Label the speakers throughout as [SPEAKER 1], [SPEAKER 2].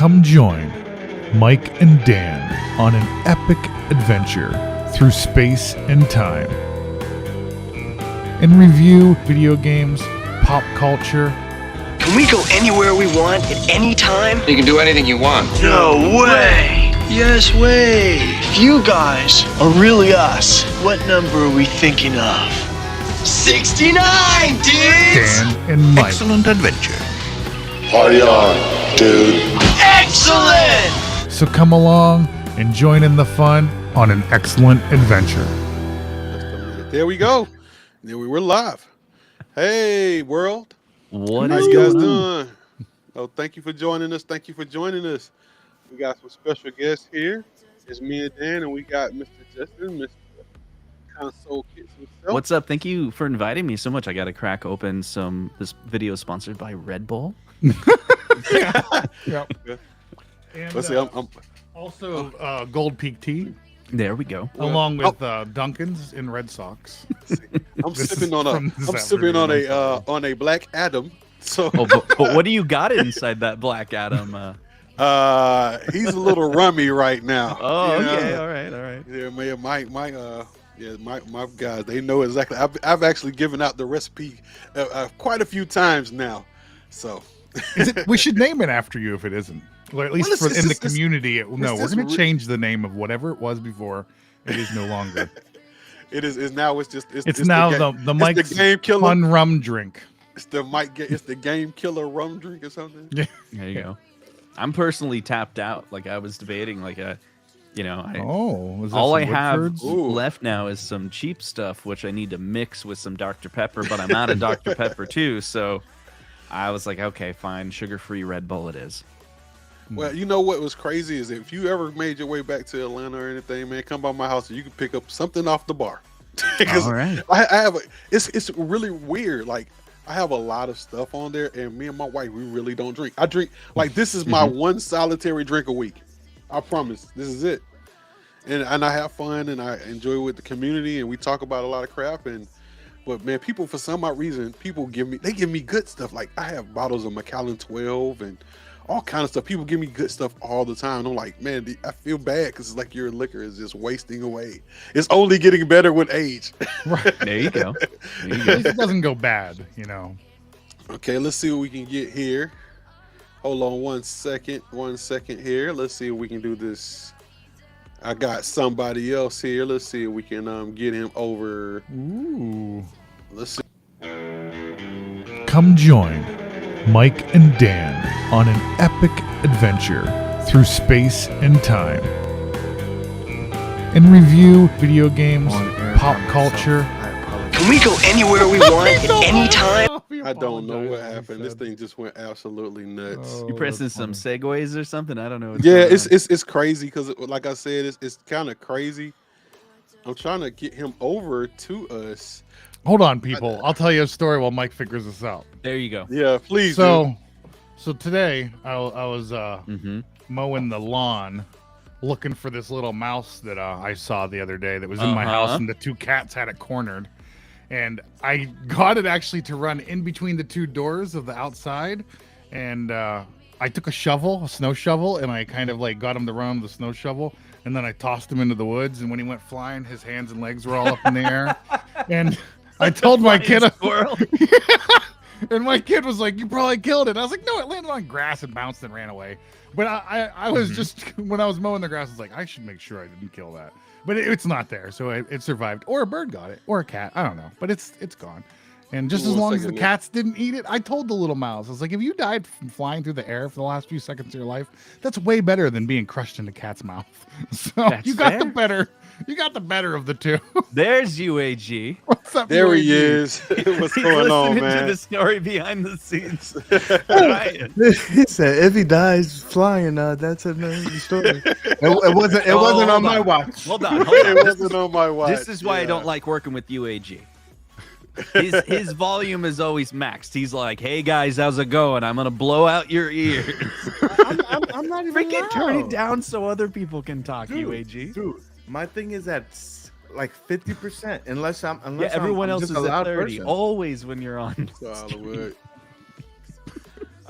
[SPEAKER 1] Come join Mike and Dan on an epic adventure through space and time and review video games, pop culture.
[SPEAKER 2] Can we go anywhere we want at any time?
[SPEAKER 3] You can do anything you want.
[SPEAKER 2] No way! Yes way! If you guys are really us, what number are we thinking of? 69, dudes!
[SPEAKER 1] Dan and Mike.
[SPEAKER 4] Excellent adventure.
[SPEAKER 5] Party on, dude.
[SPEAKER 2] Excellent!
[SPEAKER 1] So come along and join in the fun on an excellent adventure.
[SPEAKER 6] There we go. There we're live. Hey, world.
[SPEAKER 7] What
[SPEAKER 6] How
[SPEAKER 7] is
[SPEAKER 6] you guys
[SPEAKER 7] going on?
[SPEAKER 6] doing? Oh, thank you for joining us. Thank you for joining us. We got some special guests here. It's me and Dan, and we got Mr. Justin, Mr. Console Kids himself.
[SPEAKER 7] What's up? Thank you for inviting me so much. I got to crack open some. This video is sponsored by Red Bull.
[SPEAKER 1] Yep. And
[SPEAKER 6] Let's see. I'm
[SPEAKER 1] also Gold Peak Tea,
[SPEAKER 7] There we go.
[SPEAKER 1] along with Duncan's in Red Sox. This
[SPEAKER 6] sipping
[SPEAKER 1] is
[SPEAKER 6] on
[SPEAKER 1] from
[SPEAKER 6] a
[SPEAKER 1] this afternoon,
[SPEAKER 6] on a Black Adam. So
[SPEAKER 7] Oh, but what do you got inside that Black Adam?
[SPEAKER 6] he's a little rummy right now.
[SPEAKER 7] Oh,
[SPEAKER 6] you know?
[SPEAKER 7] okay. All right.
[SPEAKER 6] Yeah, man, my guys, they know exactly. I've actually given out the recipe quite a few times now. So
[SPEAKER 1] we should name it after you if it isn't. Or at least
[SPEAKER 6] Well,
[SPEAKER 1] in the
[SPEAKER 6] it's-
[SPEAKER 1] community. No, we're
[SPEAKER 6] just
[SPEAKER 1] going to change the name of whatever it was before. It is no longer.
[SPEAKER 6] it's now. It's
[SPEAKER 1] now
[SPEAKER 6] the
[SPEAKER 1] the Mike's
[SPEAKER 6] the game killer.
[SPEAKER 1] fun rum drink.
[SPEAKER 6] It's the game killer rum drink or something.
[SPEAKER 1] Yeah.
[SPEAKER 7] There you go. I'm personally tapped out. Like I was debating, was that
[SPEAKER 1] some
[SPEAKER 7] all I have
[SPEAKER 1] Woodfords?
[SPEAKER 6] Ooh.
[SPEAKER 7] left now is some cheap stuff, which I need to mix with some Dr. Pepper, but I'm out of Dr. Pepper too. So I was like, okay, fine, sugar-free Red Bull it is.
[SPEAKER 6] Well, you know what was crazy is if you ever made your way back to Atlanta or anything, man, come by my house and you can pick up something off the bar. Because
[SPEAKER 7] All right.
[SPEAKER 6] I have it's really weird. Like I have a lot of stuff on there, and me and my wife, we really don't drink. I drink like this is my one solitary drink a week. I promise. This is it. And I have fun and I enjoy with the community and we talk about a lot of crap but man, people for some odd reason, they give me good stuff. Like I have bottles of Macallan 12 and all kind of stuff. People give me good stuff all the time. I'm like, man, I feel bad because it's like your liquor is just wasting away. It's only getting better with age.
[SPEAKER 1] Right.
[SPEAKER 7] There you go.
[SPEAKER 1] At least it doesn't go bad,
[SPEAKER 6] Okay, let's see what we can get here. Hold on 1 second here. Let's see if we can do this. I got somebody else here. Let's see if we can get him over.
[SPEAKER 1] Ooh.
[SPEAKER 6] Let's see.
[SPEAKER 1] Come join Mike and Dan on an epic adventure through space and time and review video games, pop culture.
[SPEAKER 2] Can we go anywhere we want at any time?
[SPEAKER 6] I don't know what happened. This thing just went absolutely nuts.
[SPEAKER 1] Oh,
[SPEAKER 7] You pressing
[SPEAKER 1] that's
[SPEAKER 7] some
[SPEAKER 1] funny.
[SPEAKER 7] segues or something? I don't know. what's
[SPEAKER 6] Yeah,
[SPEAKER 7] going on.
[SPEAKER 6] it's crazy because like I said, it's kind of crazy. I'm trying to get him over to us.
[SPEAKER 1] Hold on, people. I'll tell you a story while Mike figures this out.
[SPEAKER 7] There you go.
[SPEAKER 6] Yeah, please.
[SPEAKER 1] So today I was
[SPEAKER 7] Mm-hmm.
[SPEAKER 1] mowing the lawn, looking for this little mouse that I saw the other day that was in my
[SPEAKER 7] Uh-huh.
[SPEAKER 1] house, and the two cats had it cornered. And I got it actually to run in between the two doors of the outside, and I took a snow shovel, and I kind of like got him to run with the snow shovel, and then I tossed him into the woods. And when he went flying, his hands and legs were all up in the air. And I told my kid,
[SPEAKER 7] Squirrel.
[SPEAKER 1] and my kid was like, "You probably killed it." I was like, "No, it landed on grass and bounced and ran away." But I was just when I was mowing the grass, I was like, I should make sure I didn't kill that. But it's not there, so it survived. Or a bird got it, or a cat. I don't know, but it's gone. And just as
[SPEAKER 6] One
[SPEAKER 1] long as the
[SPEAKER 6] second,
[SPEAKER 1] cats didn't eat it, I told the little mouse, I was like, if you died from flying through the air for the last few seconds of your life, that's way better than being crushed in a cat's mouth. So
[SPEAKER 7] That's
[SPEAKER 1] you got the
[SPEAKER 7] fair.
[SPEAKER 1] better of the two.
[SPEAKER 7] There's UAG.
[SPEAKER 1] What's up,
[SPEAKER 6] There he
[SPEAKER 1] UAG?
[SPEAKER 6] is. What's
[SPEAKER 7] He's
[SPEAKER 6] going on,
[SPEAKER 7] listening
[SPEAKER 6] man?
[SPEAKER 7] to the story behind the scenes. Right.
[SPEAKER 8] He said if he dies flying, that's another story. It wasn't on my watch.
[SPEAKER 7] Hold on.
[SPEAKER 6] It wasn't on my watch.
[SPEAKER 7] This is why I
[SPEAKER 6] Yeah.
[SPEAKER 7] don't like working with UAG. His volume is always maxed. He's like, "Hey guys, how's it going? I'm gonna blow out your ears."
[SPEAKER 8] I'm not even
[SPEAKER 7] Freaking turn it
[SPEAKER 8] loud.
[SPEAKER 7] down so other people can talk.
[SPEAKER 8] Dude,
[SPEAKER 7] UAG.
[SPEAKER 8] Dude, my thing is at like 50%. Unless
[SPEAKER 7] Yeah, everyone
[SPEAKER 8] I'm
[SPEAKER 7] else
[SPEAKER 8] just
[SPEAKER 7] is
[SPEAKER 8] a
[SPEAKER 7] at
[SPEAKER 8] loud
[SPEAKER 7] 30.
[SPEAKER 8] person.
[SPEAKER 7] Always when you're on.
[SPEAKER 6] Solid.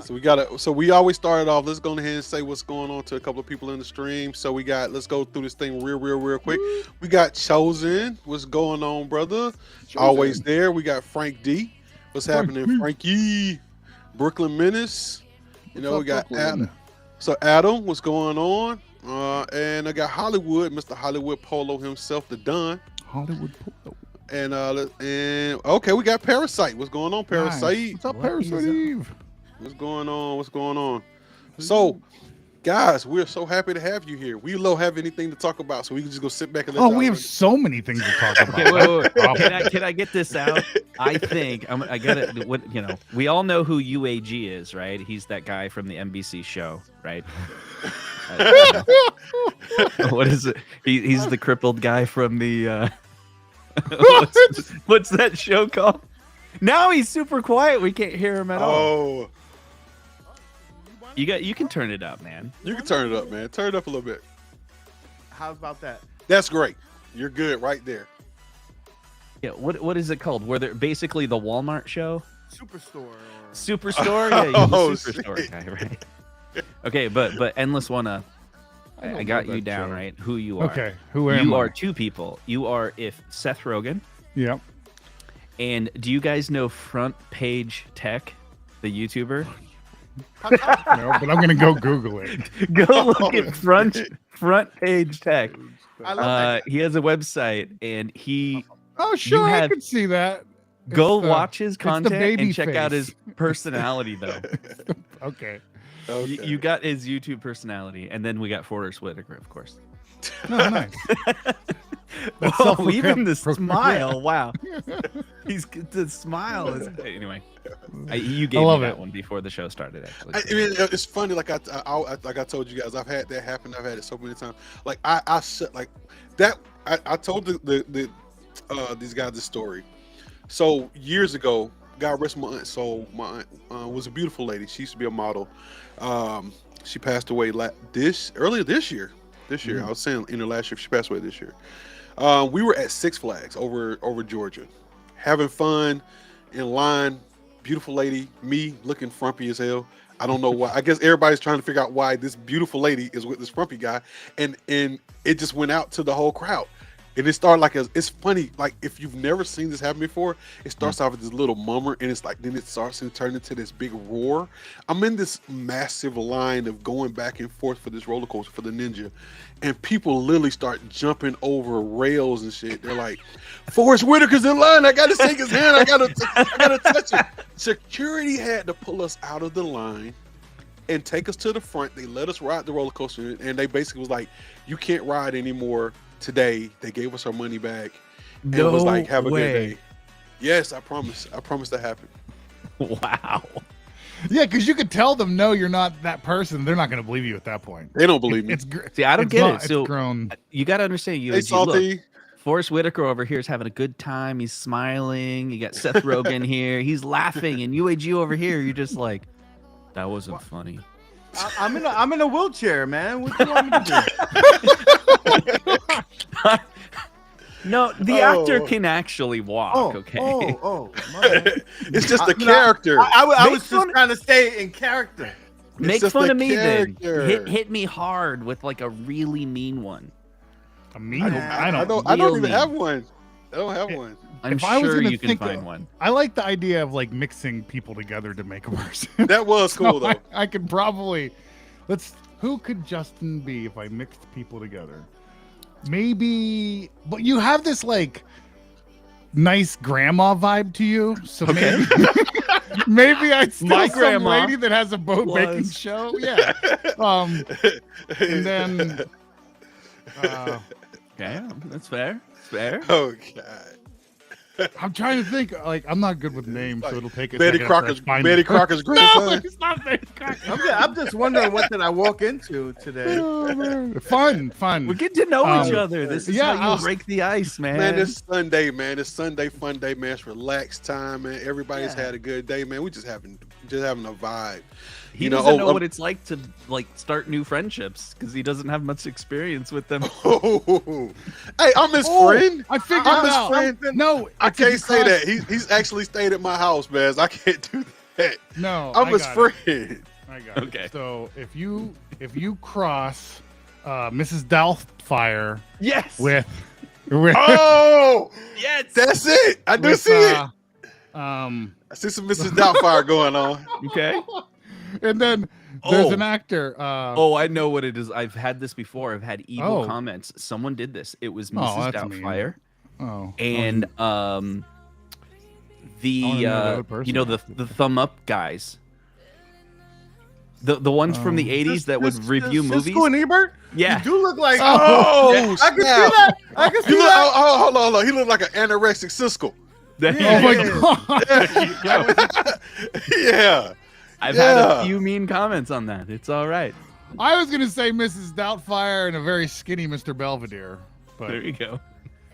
[SPEAKER 6] So we always started off. Let's go ahead and say what's going on to a couple of people in the stream. So let's go through this thing real quick. We got Chosen. What's going on, brother? Always there. We got Frank D. What's happening, Frankie? Brooklyn Menace. You know, we got Adam. So Adam, what's going on? And I got Hollywood, Mr. Hollywood Polo himself, the Don.
[SPEAKER 1] Hollywood Polo.
[SPEAKER 6] And okay, we got Parasite. What's going on, Parasite?
[SPEAKER 1] Nice. What's up, Parasite Eve?
[SPEAKER 6] What's going on? So, guys, we're so happy to have you here. We don't have anything to talk about, so we can just go sit back and
[SPEAKER 1] we have so many things to talk about.
[SPEAKER 7] Okay, wait. Can I get this out? I think I got it. What we all know who UAG is, right? He's that guy from the NBC show, right? What is it? He's the crippled guy from the. What's that show called? Now he's super quiet. We can't hear him at all.
[SPEAKER 6] Oh,
[SPEAKER 7] you can turn it up, man.
[SPEAKER 6] you can turn it up, man. Turn it up a little bit.
[SPEAKER 8] How about that?
[SPEAKER 6] That's great. You're good right there.
[SPEAKER 7] Yeah. What is it called? Where they're basically the Walmart show?
[SPEAKER 8] Superstore.
[SPEAKER 7] Superstore. Yeah, you're the
[SPEAKER 6] Oh,
[SPEAKER 7] Superstore
[SPEAKER 6] shit.
[SPEAKER 7] guy, right? Okay, but Endless wanna.
[SPEAKER 1] don't
[SPEAKER 7] I
[SPEAKER 1] know
[SPEAKER 7] got you
[SPEAKER 1] that
[SPEAKER 7] down,
[SPEAKER 1] show.
[SPEAKER 7] right? Who you are.
[SPEAKER 1] Okay, who am
[SPEAKER 7] You
[SPEAKER 1] I?
[SPEAKER 7] are two people. You are if Seth Rogen.
[SPEAKER 1] Yep.
[SPEAKER 7] And do you guys know Front Page Tech, the YouTuber?
[SPEAKER 1] No, but I'm gonna go Google it.
[SPEAKER 7] Go look at Front Page Tech.
[SPEAKER 8] I love that.
[SPEAKER 7] He has a website, and he
[SPEAKER 1] Oh, sure, I
[SPEAKER 7] have-
[SPEAKER 1] could see that.
[SPEAKER 7] go
[SPEAKER 1] It's the-
[SPEAKER 7] watch his
[SPEAKER 1] it's the
[SPEAKER 7] content
[SPEAKER 1] baby
[SPEAKER 7] and check out
[SPEAKER 1] face.
[SPEAKER 7] his personality, though.
[SPEAKER 1] Okay.
[SPEAKER 7] You got his YouTube personality, and then we got Forrest Whitaker, of course.
[SPEAKER 1] Oh, nice. That's
[SPEAKER 7] Whoa,
[SPEAKER 1] self-proclaimed-
[SPEAKER 7] even the
[SPEAKER 1] proclaimed-
[SPEAKER 7] smile! Wow, the smile is anyway. You gave me
[SPEAKER 1] love
[SPEAKER 7] that
[SPEAKER 1] it.
[SPEAKER 7] one before the show started. Actually,
[SPEAKER 6] I mean, it's funny. Like I told you guys, I've had that happen. I've had it so many times. Like I shut like that. I told these guys this story. So years ago, God rest my aunt. So my aunt was a beautiful lady. She used to be a model. She passed away earlier this year. I was saying in her last year. She passed away this year. We were at Six Flags over Georgia, having fun in line. Beautiful lady, me looking frumpy as hell. I don't know why. I guess everybody's trying to figure out why this beautiful lady is with this frumpy guy, and it just went out to the whole crowd. And it started like it's funny. Like if you've never seen this happen before, it starts off with this little murmur, and it's like then it starts to turn into this big roar. I'm in this massive line of going back and forth for this roller coaster for the Ninja, and people literally start jumping over rails and shit. They're like, "Forrest Whitaker's in line. I gotta shake his hand. I gotta touch him." Security had to pull us out of the line and take us to the front. They let us ride the roller coaster, and they basically was like, "You can't ride anymore today." They gave us our money back. And it was like, "Have a good day." Yes, I promise. I promise to happen.
[SPEAKER 7] wow.
[SPEAKER 1] Yeah, because you could tell them, no, you're not that person. They're not going to believe you at that point.
[SPEAKER 6] They don't believe me.
[SPEAKER 1] It's
[SPEAKER 7] See, I don't
[SPEAKER 1] it's
[SPEAKER 7] get
[SPEAKER 1] not-
[SPEAKER 7] it. So
[SPEAKER 1] it's grown.
[SPEAKER 7] you got to understand,
[SPEAKER 6] Hey,
[SPEAKER 7] UAG. Look,
[SPEAKER 6] Salty.
[SPEAKER 7] Forrest Whitaker over here is having a good time. He's smiling. You got Seth Rogen here. He's laughing, and UAG over here, you're just like, that wasn't funny.
[SPEAKER 8] I'm in a wheelchair, man. What do you want me to do?
[SPEAKER 7] No, the
[SPEAKER 6] Oh.
[SPEAKER 7] actor can actually walk. Okay.
[SPEAKER 8] Oh, my bad.
[SPEAKER 6] It's just the
[SPEAKER 8] No,
[SPEAKER 6] character.
[SPEAKER 8] I
[SPEAKER 7] Make
[SPEAKER 8] was
[SPEAKER 7] fun-
[SPEAKER 8] just trying to stay in character.
[SPEAKER 7] Make
[SPEAKER 6] just
[SPEAKER 7] fun
[SPEAKER 6] the
[SPEAKER 7] of me
[SPEAKER 6] character.
[SPEAKER 7] then. Hit me hard with like a really mean one.
[SPEAKER 1] I mean,
[SPEAKER 6] I don't
[SPEAKER 7] Real
[SPEAKER 6] even
[SPEAKER 7] mean.
[SPEAKER 6] have one. I don't have one.
[SPEAKER 7] I'm
[SPEAKER 1] If I was
[SPEAKER 7] sure
[SPEAKER 1] gonna
[SPEAKER 7] you can
[SPEAKER 1] think
[SPEAKER 7] find
[SPEAKER 1] of-
[SPEAKER 7] one.
[SPEAKER 1] I like the idea of like mixing people together to make a person.
[SPEAKER 6] That was cool
[SPEAKER 1] So
[SPEAKER 6] though.
[SPEAKER 1] I could probably who could Justin be if I mixed people together? Maybe, but you have this like nice grandma vibe to you, so
[SPEAKER 7] Okay.
[SPEAKER 1] maybe I'd steal
[SPEAKER 7] My
[SPEAKER 1] some
[SPEAKER 7] grandma
[SPEAKER 1] lady that has a boat baking
[SPEAKER 7] was-
[SPEAKER 1] show. Yeah, and then
[SPEAKER 7] Okay, that's fair. It's fair.
[SPEAKER 6] Oh god.
[SPEAKER 1] I'm trying to think. Like, I'm not good with names, so it'll take a
[SPEAKER 6] Betty
[SPEAKER 1] second
[SPEAKER 6] Crocker's
[SPEAKER 1] to find
[SPEAKER 6] Betty
[SPEAKER 1] it.
[SPEAKER 6] Crocker's
[SPEAKER 1] No,
[SPEAKER 6] grandson.
[SPEAKER 1] it's not Betty Crocker.
[SPEAKER 8] I'm just wondering what did I walk into today.
[SPEAKER 1] Oh, man. Fun.
[SPEAKER 7] We're getting to know each
[SPEAKER 1] Um,
[SPEAKER 7] other. This is
[SPEAKER 1] yeah,
[SPEAKER 7] how you
[SPEAKER 1] I'll-
[SPEAKER 7] break the ice, man.
[SPEAKER 6] Man, it's Sunday, man. It's Sunday fun day, man. It's relaxed time, man. Everybody's
[SPEAKER 8] Yeah.
[SPEAKER 6] had a good day, man. We just having a vibe.
[SPEAKER 7] he
[SPEAKER 6] you know,
[SPEAKER 7] doesn't know
[SPEAKER 6] oh,
[SPEAKER 7] what it's like to like start new friendships because he doesn't have much experience with them.
[SPEAKER 6] Hey, I'm his friend.
[SPEAKER 1] I figured
[SPEAKER 6] I'm
[SPEAKER 1] it
[SPEAKER 6] his
[SPEAKER 1] out.
[SPEAKER 6] friend.
[SPEAKER 1] No,
[SPEAKER 6] I
[SPEAKER 1] it's if you
[SPEAKER 6] can't say
[SPEAKER 1] cross-
[SPEAKER 6] that. He's actually stayed at my house, man. I can't do that.
[SPEAKER 1] No,
[SPEAKER 6] I'm
[SPEAKER 1] I
[SPEAKER 6] his
[SPEAKER 1] got it.
[SPEAKER 6] friend.
[SPEAKER 1] I got
[SPEAKER 7] Okay.
[SPEAKER 1] it. So if you cross Mrs. Doubtfire
[SPEAKER 7] Yes.
[SPEAKER 1] with
[SPEAKER 6] Oh,
[SPEAKER 7] Yes.
[SPEAKER 6] that's it. I do
[SPEAKER 1] with,
[SPEAKER 6] see it.
[SPEAKER 1] I
[SPEAKER 6] see some Mrs. Doubtfire going on.
[SPEAKER 7] Okay.
[SPEAKER 1] and then there's
[SPEAKER 7] Oh.
[SPEAKER 1] an actor.
[SPEAKER 7] Oh, I know what it is. I've had this before. I've had evil
[SPEAKER 1] Oh.
[SPEAKER 7] comments. Someone did this. It was
[SPEAKER 1] Oh,
[SPEAKER 7] Mrs.
[SPEAKER 1] that's mean.
[SPEAKER 7] Doubtfire.
[SPEAKER 1] Oh,
[SPEAKER 7] And the
[SPEAKER 1] wanna know the other person.
[SPEAKER 7] you know the thumb up guys. The ones from the 80s that would review movies.
[SPEAKER 8] Siskel and Ebert?
[SPEAKER 7] Yeah.
[SPEAKER 8] You do look like.
[SPEAKER 6] Oh,
[SPEAKER 8] I can see
[SPEAKER 6] snap.
[SPEAKER 8] that. I can see
[SPEAKER 6] You look,
[SPEAKER 8] that.
[SPEAKER 6] oh, hold on. He looked like an anorexic Siskel.
[SPEAKER 7] There
[SPEAKER 1] oh my
[SPEAKER 7] you go.
[SPEAKER 1] god!
[SPEAKER 6] Yeah.
[SPEAKER 7] I've had
[SPEAKER 6] Yeah.
[SPEAKER 7] a few mean comments on that. It's all right.
[SPEAKER 1] I was gonna say Mrs. Doubtfire and a very skinny Mr. Belvedere, but
[SPEAKER 7] There you go.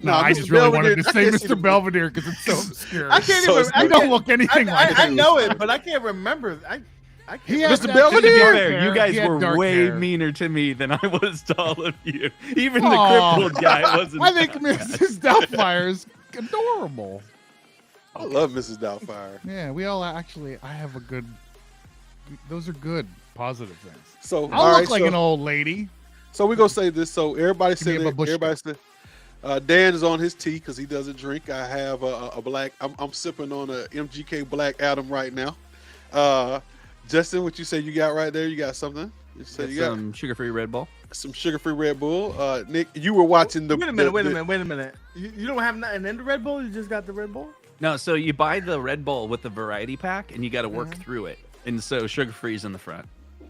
[SPEAKER 1] no,
[SPEAKER 6] Nah,
[SPEAKER 1] I
[SPEAKER 6] Mr.
[SPEAKER 1] just really wanted
[SPEAKER 6] Belvedere-
[SPEAKER 1] to
[SPEAKER 6] I
[SPEAKER 1] say
[SPEAKER 6] can't see the-
[SPEAKER 1] Mr. Belvedere because it's so obscure.
[SPEAKER 8] I can't
[SPEAKER 6] So
[SPEAKER 8] even.
[SPEAKER 1] I don't look anything like
[SPEAKER 8] I
[SPEAKER 1] him.
[SPEAKER 8] know it, but I can't remember. I can't.
[SPEAKER 1] He had
[SPEAKER 6] Mr.
[SPEAKER 1] that-
[SPEAKER 6] Belvedere?
[SPEAKER 7] To be
[SPEAKER 1] dark
[SPEAKER 7] fair,
[SPEAKER 1] hair.
[SPEAKER 7] you guys
[SPEAKER 1] He had
[SPEAKER 7] were
[SPEAKER 1] dark
[SPEAKER 7] way
[SPEAKER 1] hair.
[SPEAKER 7] meaner to me than I was to all of you. Even the
[SPEAKER 1] Aw.
[SPEAKER 7] crippled guy wasn't.
[SPEAKER 1] I think
[SPEAKER 7] that bad.
[SPEAKER 1] Mrs. Doubtfire is adorable.
[SPEAKER 6] I love Mrs. Doubtfire.
[SPEAKER 1] Yeah, we all actually. I have a good. Those are good, positive things.
[SPEAKER 6] So
[SPEAKER 1] I'll
[SPEAKER 6] all
[SPEAKER 1] look
[SPEAKER 6] right,
[SPEAKER 1] like
[SPEAKER 6] so,
[SPEAKER 1] an old lady.
[SPEAKER 6] So we're gonna say this. So everybody
[SPEAKER 1] Give me
[SPEAKER 6] said
[SPEAKER 1] a
[SPEAKER 6] it.
[SPEAKER 1] babushka.
[SPEAKER 6] Everybody said Dan is on his tea because he doesn't drink. I have a black. I'm sipping on a MGK Black Adam right now. Justin, what you say you got right there? You got something? You said
[SPEAKER 7] That's
[SPEAKER 6] you got
[SPEAKER 7] some sugar-free Red Bull.
[SPEAKER 6] some sugar-free Red Bull. Nick, you were watching the.
[SPEAKER 8] Wait a minute. You don't have nothing in the Red Bull. You just got the Red Bull.
[SPEAKER 7] No, so you buy the Red Bull with the variety pack, and you got to work through it. And so sugar-free's in the front.
[SPEAKER 8] No,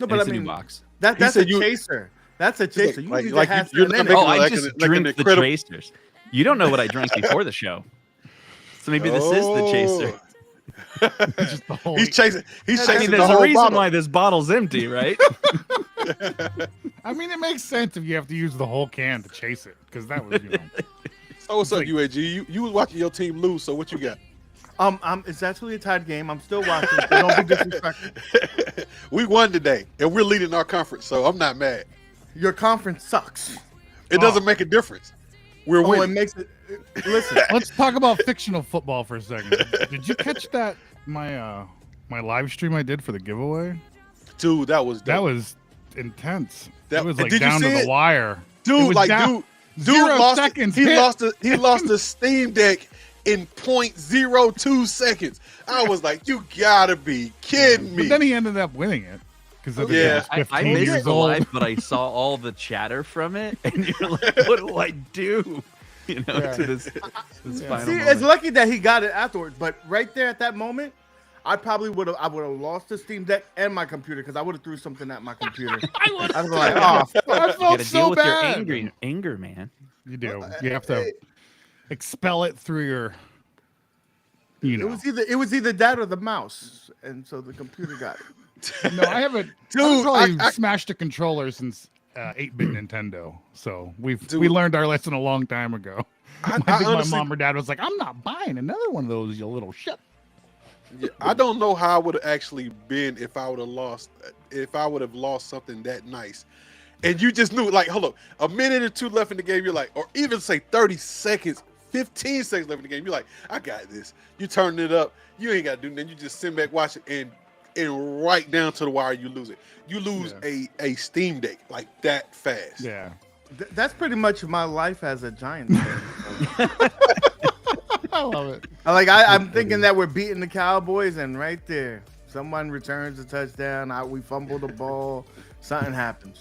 [SPEAKER 7] And
[SPEAKER 8] but I
[SPEAKER 7] it's a
[SPEAKER 8] mean,
[SPEAKER 7] new box.
[SPEAKER 8] that's
[SPEAKER 6] said
[SPEAKER 8] a
[SPEAKER 6] you-
[SPEAKER 8] chaser. That's a chaser. You
[SPEAKER 6] like-
[SPEAKER 8] need
[SPEAKER 6] like
[SPEAKER 8] to have
[SPEAKER 6] you're
[SPEAKER 8] something
[SPEAKER 6] not
[SPEAKER 8] in it.
[SPEAKER 7] Oh,
[SPEAKER 6] making
[SPEAKER 7] I
[SPEAKER 6] like
[SPEAKER 7] just
[SPEAKER 6] an- like an
[SPEAKER 7] drink the
[SPEAKER 6] incredible-
[SPEAKER 7] chasers. You don't know what I drank before the show. So maybe this is the chaser.
[SPEAKER 1] Just the whole.
[SPEAKER 6] He's chasing. He's
[SPEAKER 7] I
[SPEAKER 6] chasing
[SPEAKER 7] mean,
[SPEAKER 6] the
[SPEAKER 7] there's a
[SPEAKER 6] whole
[SPEAKER 7] reason
[SPEAKER 6] bottle.
[SPEAKER 7] why this bottle's empty, right?
[SPEAKER 1] I mean, it makes sense if you have to use the whole can to chase it, because that was, you know.
[SPEAKER 6] So what's up,
[SPEAKER 1] like-
[SPEAKER 6] UAG? You was watching your team lose. So what you got?
[SPEAKER 8] It's actually a tied game. I'm still watching. So don't be disrespectful.
[SPEAKER 6] We won today, and we're leading our conference. So I'm not mad.
[SPEAKER 8] Your conference sucks.
[SPEAKER 6] It doesn't make a difference. We're
[SPEAKER 8] Oh, it
[SPEAKER 6] winning.
[SPEAKER 8] makes it. Listen,
[SPEAKER 1] Let's talk about fictional football for a second. Did you catch that? My live stream I did for the giveaway.
[SPEAKER 6] Dude, that was dope.
[SPEAKER 1] That was intense.
[SPEAKER 6] That-
[SPEAKER 1] It was
[SPEAKER 6] and
[SPEAKER 1] like
[SPEAKER 6] did you
[SPEAKER 1] down to
[SPEAKER 6] see
[SPEAKER 1] the
[SPEAKER 6] it?
[SPEAKER 1] wire. It
[SPEAKER 6] dude,
[SPEAKER 1] was
[SPEAKER 6] like
[SPEAKER 1] down-
[SPEAKER 6] dude
[SPEAKER 1] 0
[SPEAKER 6] lost.
[SPEAKER 1] seconds
[SPEAKER 6] He
[SPEAKER 1] hit.
[SPEAKER 6] lost the Steam Deck in 0.02 seconds. I was like, you gotta be kidding me.
[SPEAKER 1] But then he ended up winning it because
[SPEAKER 6] Yeah.
[SPEAKER 7] I
[SPEAKER 1] 15
[SPEAKER 7] missed
[SPEAKER 1] years
[SPEAKER 7] the
[SPEAKER 1] old.
[SPEAKER 7] live, but I saw all the chatter from it, and you're like, "What do I do?" You know,
[SPEAKER 1] Yeah.
[SPEAKER 7] to this final
[SPEAKER 8] see,
[SPEAKER 7] moment.
[SPEAKER 8] it's lucky that he got it afterwards. But right there at that moment, I probably would have. I would have lost the Steam Deck and my computer because I would have threw something at my computer. I was like, oh,
[SPEAKER 1] I
[SPEAKER 7] You
[SPEAKER 1] felt
[SPEAKER 7] gotta
[SPEAKER 1] so
[SPEAKER 7] deal with
[SPEAKER 1] bad.
[SPEAKER 7] your anger, man.
[SPEAKER 1] You do. You have to expel it through your. You know.
[SPEAKER 8] it was either that or the mouse, and so the computer got it.
[SPEAKER 1] No, I haven't.
[SPEAKER 6] Dude,
[SPEAKER 1] I've probably
[SPEAKER 6] I-
[SPEAKER 1] smashed a controller since 8-bit Nintendo. So we
[SPEAKER 6] Dude.
[SPEAKER 1] learned our lesson a long time ago. I think my
[SPEAKER 6] honestly-
[SPEAKER 1] mom or dad was like, "I'm not buying another one of those, you little shit."
[SPEAKER 6] Yeah, I don't know how I would have actually been if I would have lost. If I would have lost something that nice, and you just knew, like, hold up, a minute or two left in the game, you're like, or even say 30 seconds, 15 seconds left in the game, you're like, I got this. You turn it up, you ain't got to do nothing. You just sit back, watch it, and right down to the wire, you lose it. You lose a Steam Deck like that fast.
[SPEAKER 1] Yeah.
[SPEAKER 8] That's pretty much my life as a Giants fan.
[SPEAKER 1] I love it.
[SPEAKER 8] I'm thinking that we're beating the Cowboys, and right there, someone returns a touchdown. We fumble the ball. Something happens.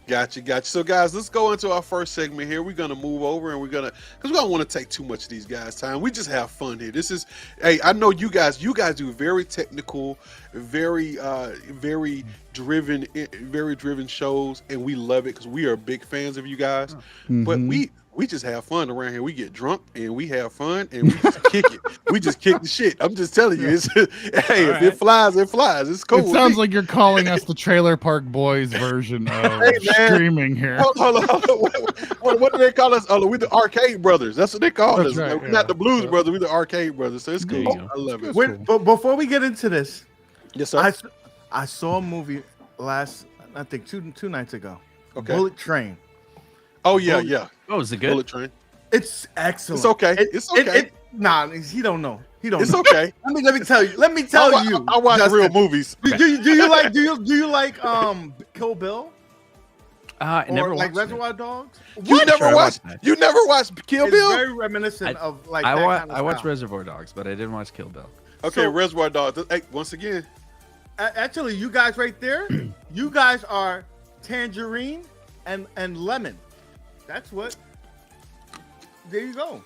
[SPEAKER 6] Gotcha. So, guys, let's go into our first segment here. We're gonna move over, and because we don't want to take too much of these guys' time. We just have fun here. This is, hey, I know you guys do very technical, very driven shows, and we love it because we are big fans of you guys. But we just have fun around here. We get drunk and we have fun and we just kick it. We just kick the shit. I'm just telling you. It's, hey, if it flies, it flies. It's cool.
[SPEAKER 1] It sounds like you're calling us the Trailer Park Boys version of
[SPEAKER 6] Hey, man.
[SPEAKER 1] streaming here.
[SPEAKER 6] Hold on. What do they call us? Oh, we're the Arcade Brothers. That's what they call
[SPEAKER 1] That's
[SPEAKER 6] us.
[SPEAKER 1] right,
[SPEAKER 6] Like, we're not
[SPEAKER 1] yeah.
[SPEAKER 6] the Blues Brothers. We're the Arcade Brothers. So it's
[SPEAKER 1] There
[SPEAKER 6] cool.
[SPEAKER 1] you go.
[SPEAKER 6] I love it.
[SPEAKER 1] That's
[SPEAKER 8] But before we get into this,
[SPEAKER 6] Yes, sir.
[SPEAKER 8] I saw a movie I think two nights ago.
[SPEAKER 6] Okay.
[SPEAKER 8] Bullet Train.
[SPEAKER 6] Oh yeah.
[SPEAKER 7] Oh, is it good?
[SPEAKER 6] Bullet Train.
[SPEAKER 8] It's excellent.
[SPEAKER 6] It's okay. It's okay.
[SPEAKER 8] Nah, he don't know. He don't.
[SPEAKER 6] It's
[SPEAKER 8] know.
[SPEAKER 6] okay.
[SPEAKER 8] Let me tell you. Let me tell you.
[SPEAKER 6] I watch
[SPEAKER 8] Justin.
[SPEAKER 6] real movies.
[SPEAKER 8] Do you like Kill Bill?
[SPEAKER 7] I
[SPEAKER 8] Or
[SPEAKER 7] never
[SPEAKER 8] like
[SPEAKER 7] watched it.
[SPEAKER 8] Reservoir Dogs?
[SPEAKER 6] You never
[SPEAKER 7] Sure, I
[SPEAKER 6] watched?
[SPEAKER 7] watched that.
[SPEAKER 6] You never watched Kill
[SPEAKER 8] It's
[SPEAKER 6] Bill?
[SPEAKER 8] very reminiscent of like
[SPEAKER 7] I
[SPEAKER 8] that
[SPEAKER 7] wa-
[SPEAKER 8] kind of
[SPEAKER 7] I watched
[SPEAKER 8] style.
[SPEAKER 7] Reservoir Dogs, but I didn't watch Kill Bill.
[SPEAKER 6] Okay,
[SPEAKER 8] So-
[SPEAKER 6] Reservoir Dogs. Hey, once again,
[SPEAKER 8] Actually, you guys right there, you guys are tangerine and lemon. That's what. There you go.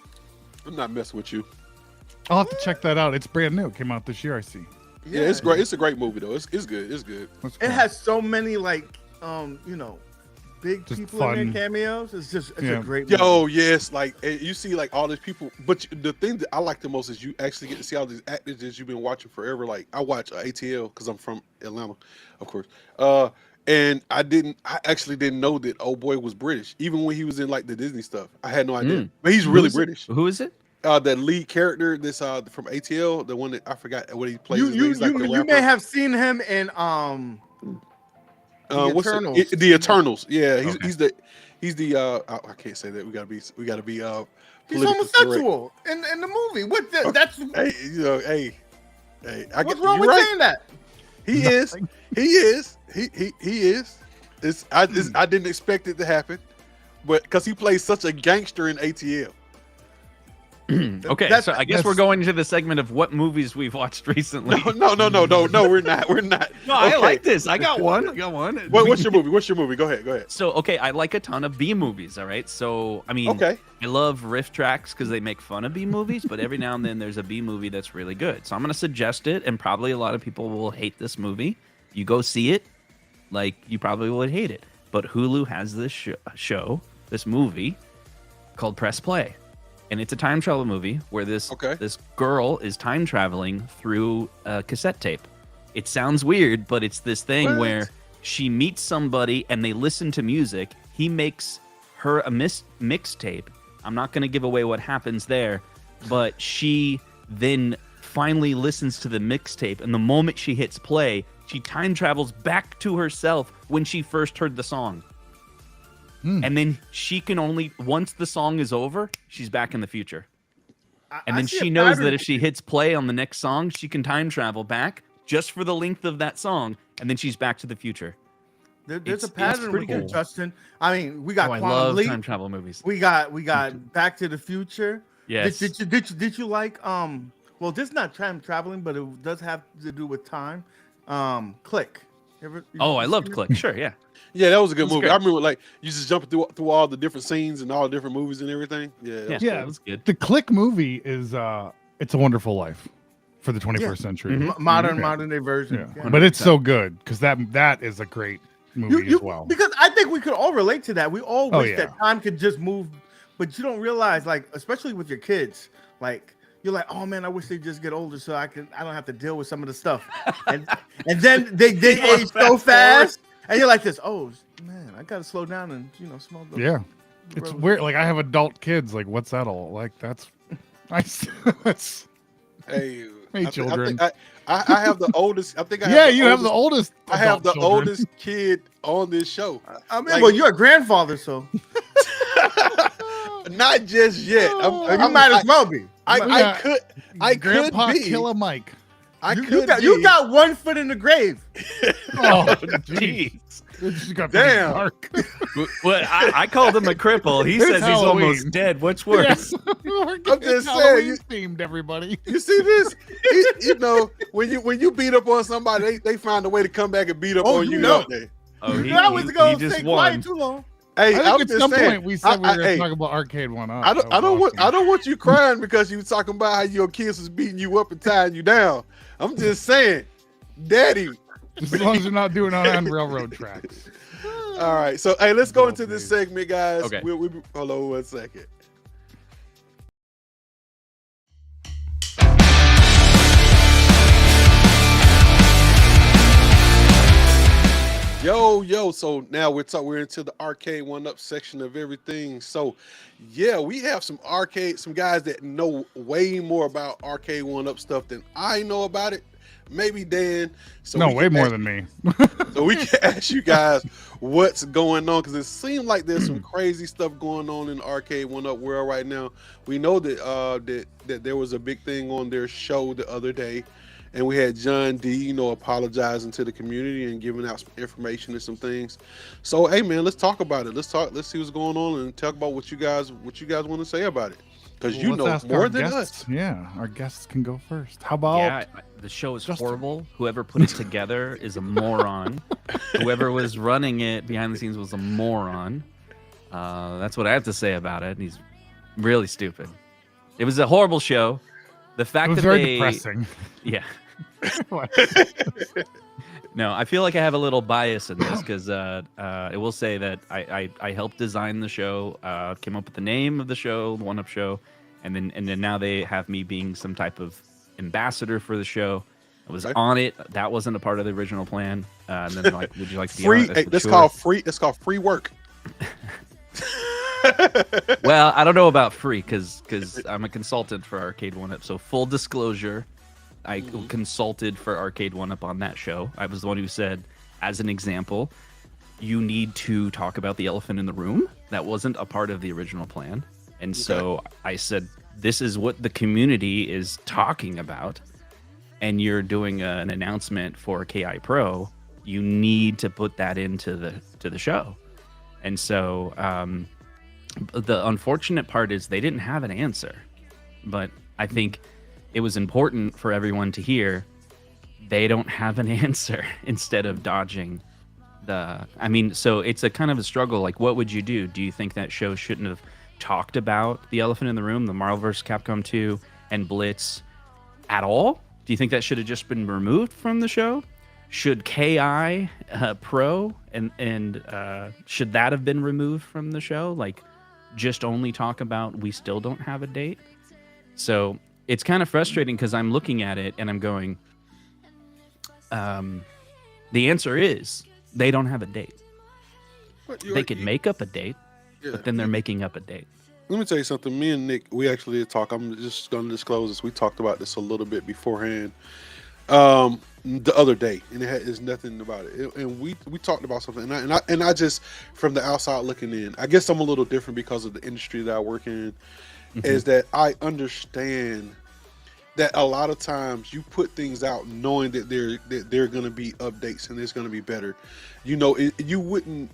[SPEAKER 6] I'm not messing with you.
[SPEAKER 1] I'll have to check that out. It's brand new. It came out this year, I see.
[SPEAKER 6] Yeah, it's great. It's a great movie though. It's good. It's good.
[SPEAKER 1] That's
[SPEAKER 8] It
[SPEAKER 1] cool.
[SPEAKER 8] has so many like big
[SPEAKER 1] Just
[SPEAKER 8] people
[SPEAKER 1] fun.
[SPEAKER 8] in their cameos. It's
[SPEAKER 1] Yeah.
[SPEAKER 8] a great movie.
[SPEAKER 6] Yo, yes, like you see like all these people, but the thing that I like the most is you actually get to see all these actors that you've been watching forever. Like I watch ATL because I'm from Atlanta, of course. And I actually didn't know that old boy was British, even when he was in like the Disney stuff. I had no idea, but he's really British.
[SPEAKER 7] Who is it?
[SPEAKER 6] That lead character, this from ATL, the one that I forgot what he plays.
[SPEAKER 8] You
[SPEAKER 6] like the
[SPEAKER 8] you
[SPEAKER 6] rapper.
[SPEAKER 8] may have seen him in
[SPEAKER 6] what's
[SPEAKER 8] Eternals.
[SPEAKER 6] the Eternals. Yeah,
[SPEAKER 7] Okay.
[SPEAKER 6] he's the I can't say that. We gotta be
[SPEAKER 8] He's
[SPEAKER 6] politically
[SPEAKER 8] homosexual in the movie. What the, that's
[SPEAKER 6] correct. Hey,
[SPEAKER 8] what's wrong with saying that?
[SPEAKER 6] He is. He is. He is. I didn't expect it to happen, but because he plays such a gangster in ATL.
[SPEAKER 7] Okay,
[SPEAKER 8] That's-
[SPEAKER 7] so I guess we're going into the segment of what movies we've watched recently.
[SPEAKER 6] No, we're not. We're not.
[SPEAKER 7] No, I
[SPEAKER 6] Okay.
[SPEAKER 7] like this. I got one.
[SPEAKER 6] What's your movie? What's your movie? Go ahead.
[SPEAKER 7] So, okay, I like a ton of B movies, all right? So, I mean,
[SPEAKER 6] Okay.
[SPEAKER 7] I love riff tracks because they make fun of B movies, but every now and then there's a B movie that's really good. So I'm going to suggest it, and probably a lot of people will hate this movie. You go see it, like, you probably would hate it. But Hulu has this this movie called Press Play. And it's a time travel movie where this girl is time traveling through a cassette tape. It sounds weird, but it's this thing where she meets somebody and they listen to music. He makes her a mixtape. I'm not going to give away what happens there, but she then finally listens to the mixtape. And the moment she hits play, she time travels back to herself when she first heard the song. And then she can once the song is over, she's back in the future. And then she knows that if she hits play on the next song, she can time travel back just for the length of that song. And then she's back to the future.
[SPEAKER 8] There's a
[SPEAKER 7] It's
[SPEAKER 8] pattern
[SPEAKER 7] pretty
[SPEAKER 8] with you,
[SPEAKER 7] good.
[SPEAKER 8] Justin. I mean, we got
[SPEAKER 7] I
[SPEAKER 8] Quantum
[SPEAKER 7] love
[SPEAKER 8] Leap.
[SPEAKER 7] time travel movies.
[SPEAKER 8] We got Back to the Future.
[SPEAKER 7] Yes.
[SPEAKER 8] Did you like well, this is not time traveling, but it does have to do with time. Click.
[SPEAKER 7] Oh, I loved Click. Sure, yeah.
[SPEAKER 6] Yeah, that was a good movie.
[SPEAKER 7] great.
[SPEAKER 6] I remember like you just jumping through all the different scenes and all the different movies and everything. Yeah, that was
[SPEAKER 1] Yeah.
[SPEAKER 7] It was good.
[SPEAKER 1] The Click movie is It's a Wonderful Life for the 21st century.
[SPEAKER 8] Modern day version.
[SPEAKER 1] Yeah.
[SPEAKER 8] Yeah.
[SPEAKER 1] But it's so good because that is a great movie as well.
[SPEAKER 8] Because I think we could all relate to that. We all wish
[SPEAKER 1] yeah.
[SPEAKER 8] that time could just move, but you don't realize, like, especially with your kids, like you're like, oh man, I wish they just get older so I don't have to deal with some of the stuff. And then they age so fast, and you're like this, oh man, I gotta slow down and smell the
[SPEAKER 1] It's
[SPEAKER 8] roses.
[SPEAKER 1] weird. Like I have adult kids. Like what's that all? Like that's that's
[SPEAKER 6] Hey,
[SPEAKER 1] Hey, children.
[SPEAKER 6] I have the oldest. I think I have
[SPEAKER 1] yeah.
[SPEAKER 6] the
[SPEAKER 1] You have the
[SPEAKER 6] oldest-
[SPEAKER 1] oldest.
[SPEAKER 6] I have
[SPEAKER 1] adult
[SPEAKER 6] the
[SPEAKER 1] children.
[SPEAKER 6] oldest kid on this show.
[SPEAKER 8] I mean,
[SPEAKER 6] Like-
[SPEAKER 8] well, you're a grandfather, so
[SPEAKER 6] Not just yet.
[SPEAKER 8] you might as well be.
[SPEAKER 6] I could
[SPEAKER 1] Grandpa
[SPEAKER 6] be.
[SPEAKER 1] Killer Mike.
[SPEAKER 6] I
[SPEAKER 8] You
[SPEAKER 6] could
[SPEAKER 8] got,
[SPEAKER 6] be.
[SPEAKER 8] you got 1 foot in the grave.
[SPEAKER 1] Oh,
[SPEAKER 7] Jeez.
[SPEAKER 1] it just got
[SPEAKER 6] Damn.
[SPEAKER 1] dark.
[SPEAKER 7] Well, I called him a cripple. He
[SPEAKER 1] It's
[SPEAKER 7] says he's
[SPEAKER 1] Halloween.
[SPEAKER 7] almost dead. What's worse?
[SPEAKER 1] I'm
[SPEAKER 6] just saying,
[SPEAKER 1] Halloween themed, everybody.
[SPEAKER 6] You see this? When you beat up on somebody, they find a way to come back and beat up
[SPEAKER 8] Oh,
[SPEAKER 6] on
[SPEAKER 8] you
[SPEAKER 6] you.
[SPEAKER 8] know.
[SPEAKER 6] Don't they?
[SPEAKER 7] Oh, he
[SPEAKER 8] I was going to
[SPEAKER 7] just
[SPEAKER 8] stay quiet
[SPEAKER 7] won.
[SPEAKER 8] too long.
[SPEAKER 6] Hey,
[SPEAKER 1] I
[SPEAKER 6] I'm
[SPEAKER 1] think at
[SPEAKER 6] just
[SPEAKER 1] some
[SPEAKER 6] saying,
[SPEAKER 1] point we said we were going
[SPEAKER 6] hey,
[SPEAKER 1] to talk about Arcade One Up.
[SPEAKER 6] I don't want you crying because you was talking about how your kids was beating you up and tying you down. I'm just saying, Daddy.
[SPEAKER 1] As long as you're not doing it on railroad tracks.
[SPEAKER 6] All right, so hey, let's go into this segment, guys.
[SPEAKER 7] Okay.
[SPEAKER 6] Hold on 1 second. Yo, so now we're into the arcade one up section of everything. So yeah, we have some guys that know way more about arcade one up stuff than I know about it. maybe Dan. So
[SPEAKER 1] No,
[SPEAKER 6] we
[SPEAKER 1] way
[SPEAKER 6] can
[SPEAKER 1] more
[SPEAKER 6] ask-
[SPEAKER 1] than me.
[SPEAKER 6] So we can ask you guys what's going on, because it seems like there's some crazy stuff going on in the Arcade One Up world right now. We know that that there was a big thing on their show the other day, and we had John D, apologizing to the community and giving out some information and some things. So hey man, let's talk about it. Let's see what's going on and talk about what you guys want to say about it. Because
[SPEAKER 1] Well, let's ask
[SPEAKER 6] more
[SPEAKER 1] our
[SPEAKER 6] than
[SPEAKER 1] guests.
[SPEAKER 6] us.
[SPEAKER 1] Yeah, our guests can go first. How about
[SPEAKER 7] Yeah, the show is
[SPEAKER 1] Justin.
[SPEAKER 7] horrible. Whoever put it together is a moron. Whoever was running it behind the scenes was a moron. That's what I have to say about it. He's really stupid. It was a horrible show. The fact
[SPEAKER 1] it was
[SPEAKER 7] that
[SPEAKER 1] very
[SPEAKER 7] they,
[SPEAKER 1] depressing.
[SPEAKER 7] yeah. No, I feel like I have a little bias in this because I will say that I helped design the show, came up with the name of the show, the One Up Show, and then now they have me being some type of ambassador for the show. I was on it. That wasn't a part of the original plan. And then they're like, would you like to be
[SPEAKER 6] Free.
[SPEAKER 7] on it?
[SPEAKER 6] That's
[SPEAKER 7] Sure.
[SPEAKER 6] called free. It's called free work.
[SPEAKER 7] Well, I don't know about free because I'm a consultant for Arcade One Up. So full disclosure, I consulted for Arcade One Up on that show. I was the one who said, as an example, you need to talk about the elephant in the room. That wasn't a part of the original plan. And so I said, this is what the community is talking about. And you're doing an announcement for KI Pro. You need to put that into the show. And so the unfortunate part is they didn't have an answer. But I think it was important for everyone to hear they don't have an answer instead of dodging so it's a kind of a struggle. Like, what would you do? Do you think that show shouldn't have talked about the elephant in the room, the Marvel vs. Capcom 2 and Blitz at all? Do you think that should have just been removed from the show? Should KI Pro and should that have been removed from the show? Like, just only talk about we still don't have a date? So it's kind of frustrating because I'm looking at it and I'm going, the answer is they don't have a date. They could make up a date, but then they're making up a date.
[SPEAKER 6] Let me tell you something. Me and Nick, we actually did talk. I'm just going to disclose this. We talked about this a little bit beforehand the other day, and there's nothing about it. And we talked about something, and I just, from the outside looking in, I guess I'm a little different because of the industry that I work in, is that I understand that a lot of times you put things out knowing that there are going to be updates and there's going to be better. You wouldn't.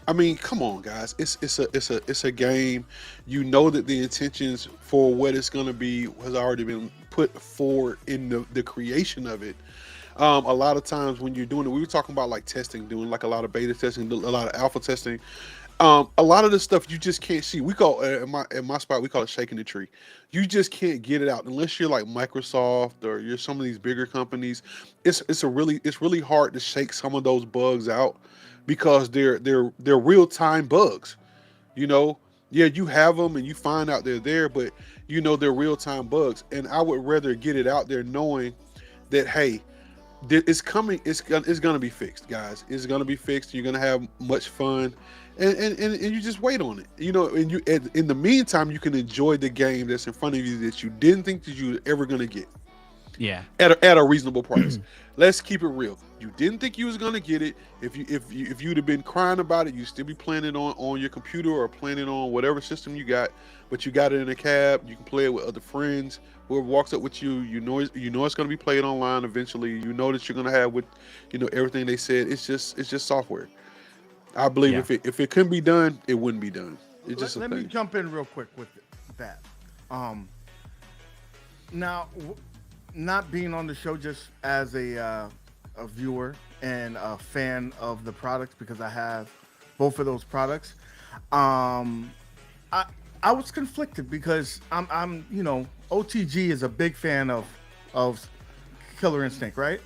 [SPEAKER 6] I mean, come on, guys. It's a game. You know that the intentions for what it's going to be has already been put forward in the creation of it. A lot of times when you're doing it, we were talking about like testing, doing like a lot of beta testing, a lot of alpha testing. A lot of the stuff you just can't see. We call in my spot, we call it shaking the tree. You just can't get it out unless you're like Microsoft or you're some of these bigger companies. It's really hard to shake some of those bugs out because they're real-time bugs. Yeah, you have them and you find out they're there, but they're real-time bugs. And I would rather get it out there knowing that, hey, it's coming. It's gonna be fixed, guys. It's gonna be fixed. You're gonna have much fun, and you just wait on it. And you in the meantime, you can enjoy the game that's in front of you that you didn't think that you were ever gonna get.
[SPEAKER 7] Yeah.
[SPEAKER 6] At a reasonable price. Let's keep it real. You didn't think you was gonna get it. If you'd have been crying about it, you'd still be playing it on your computer or playing it on whatever system you got. But you got it in a cab. You can play it with other friends. Whoever walks up with you, you know it's gonna be played online eventually. You know that you're gonna have with everything they said. It's just software. I believe if it couldn't be done, it wouldn't be done. It's just
[SPEAKER 8] Let me jump in real quick with that. Now, not being on the show just as a viewer and a fan of the products, because I have both of those products. I was conflicted because I'm OTG is a big fan of Killer Instinct, right?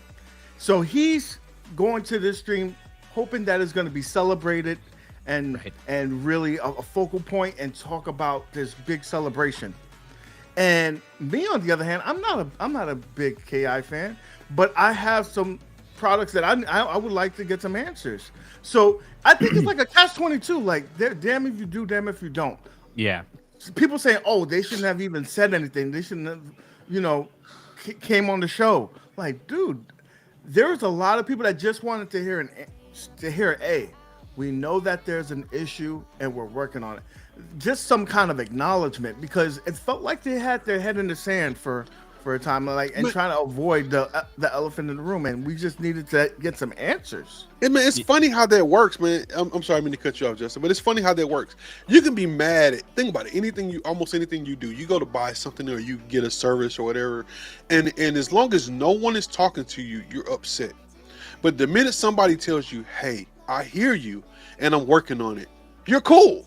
[SPEAKER 8] So he's going to this stream hoping that it's going to be celebrated and really a focal point and talk about this big celebration. And me, on the other hand, I'm not a big KI fan, but I have some products that I would like to get some answers. So I think it's like a catch-22. Like, damn if you do, damn if you don't.
[SPEAKER 7] Yeah.
[SPEAKER 8] People say, oh, they shouldn't have even said anything. They shouldn't have, came on the show. Like, dude, there's a lot of people that just wanted to hear we know that there's an issue and we're working on it. Just some kind of acknowledgement, because it felt like they had their head in the sand for a time, like, and trying to avoid the elephant in the room, and we just needed to get some answers.
[SPEAKER 6] Man, it's funny how that works, man. I'm sorry, I mean to cut you off, Justin, but it's funny how that works. You can be mad at, think about it, almost anything you do. You go to buy something or you get a service or whatever, and as long as no one is talking to you, you're upset. But the minute somebody tells you, hey, I hear you and I'm working on it, you're cool.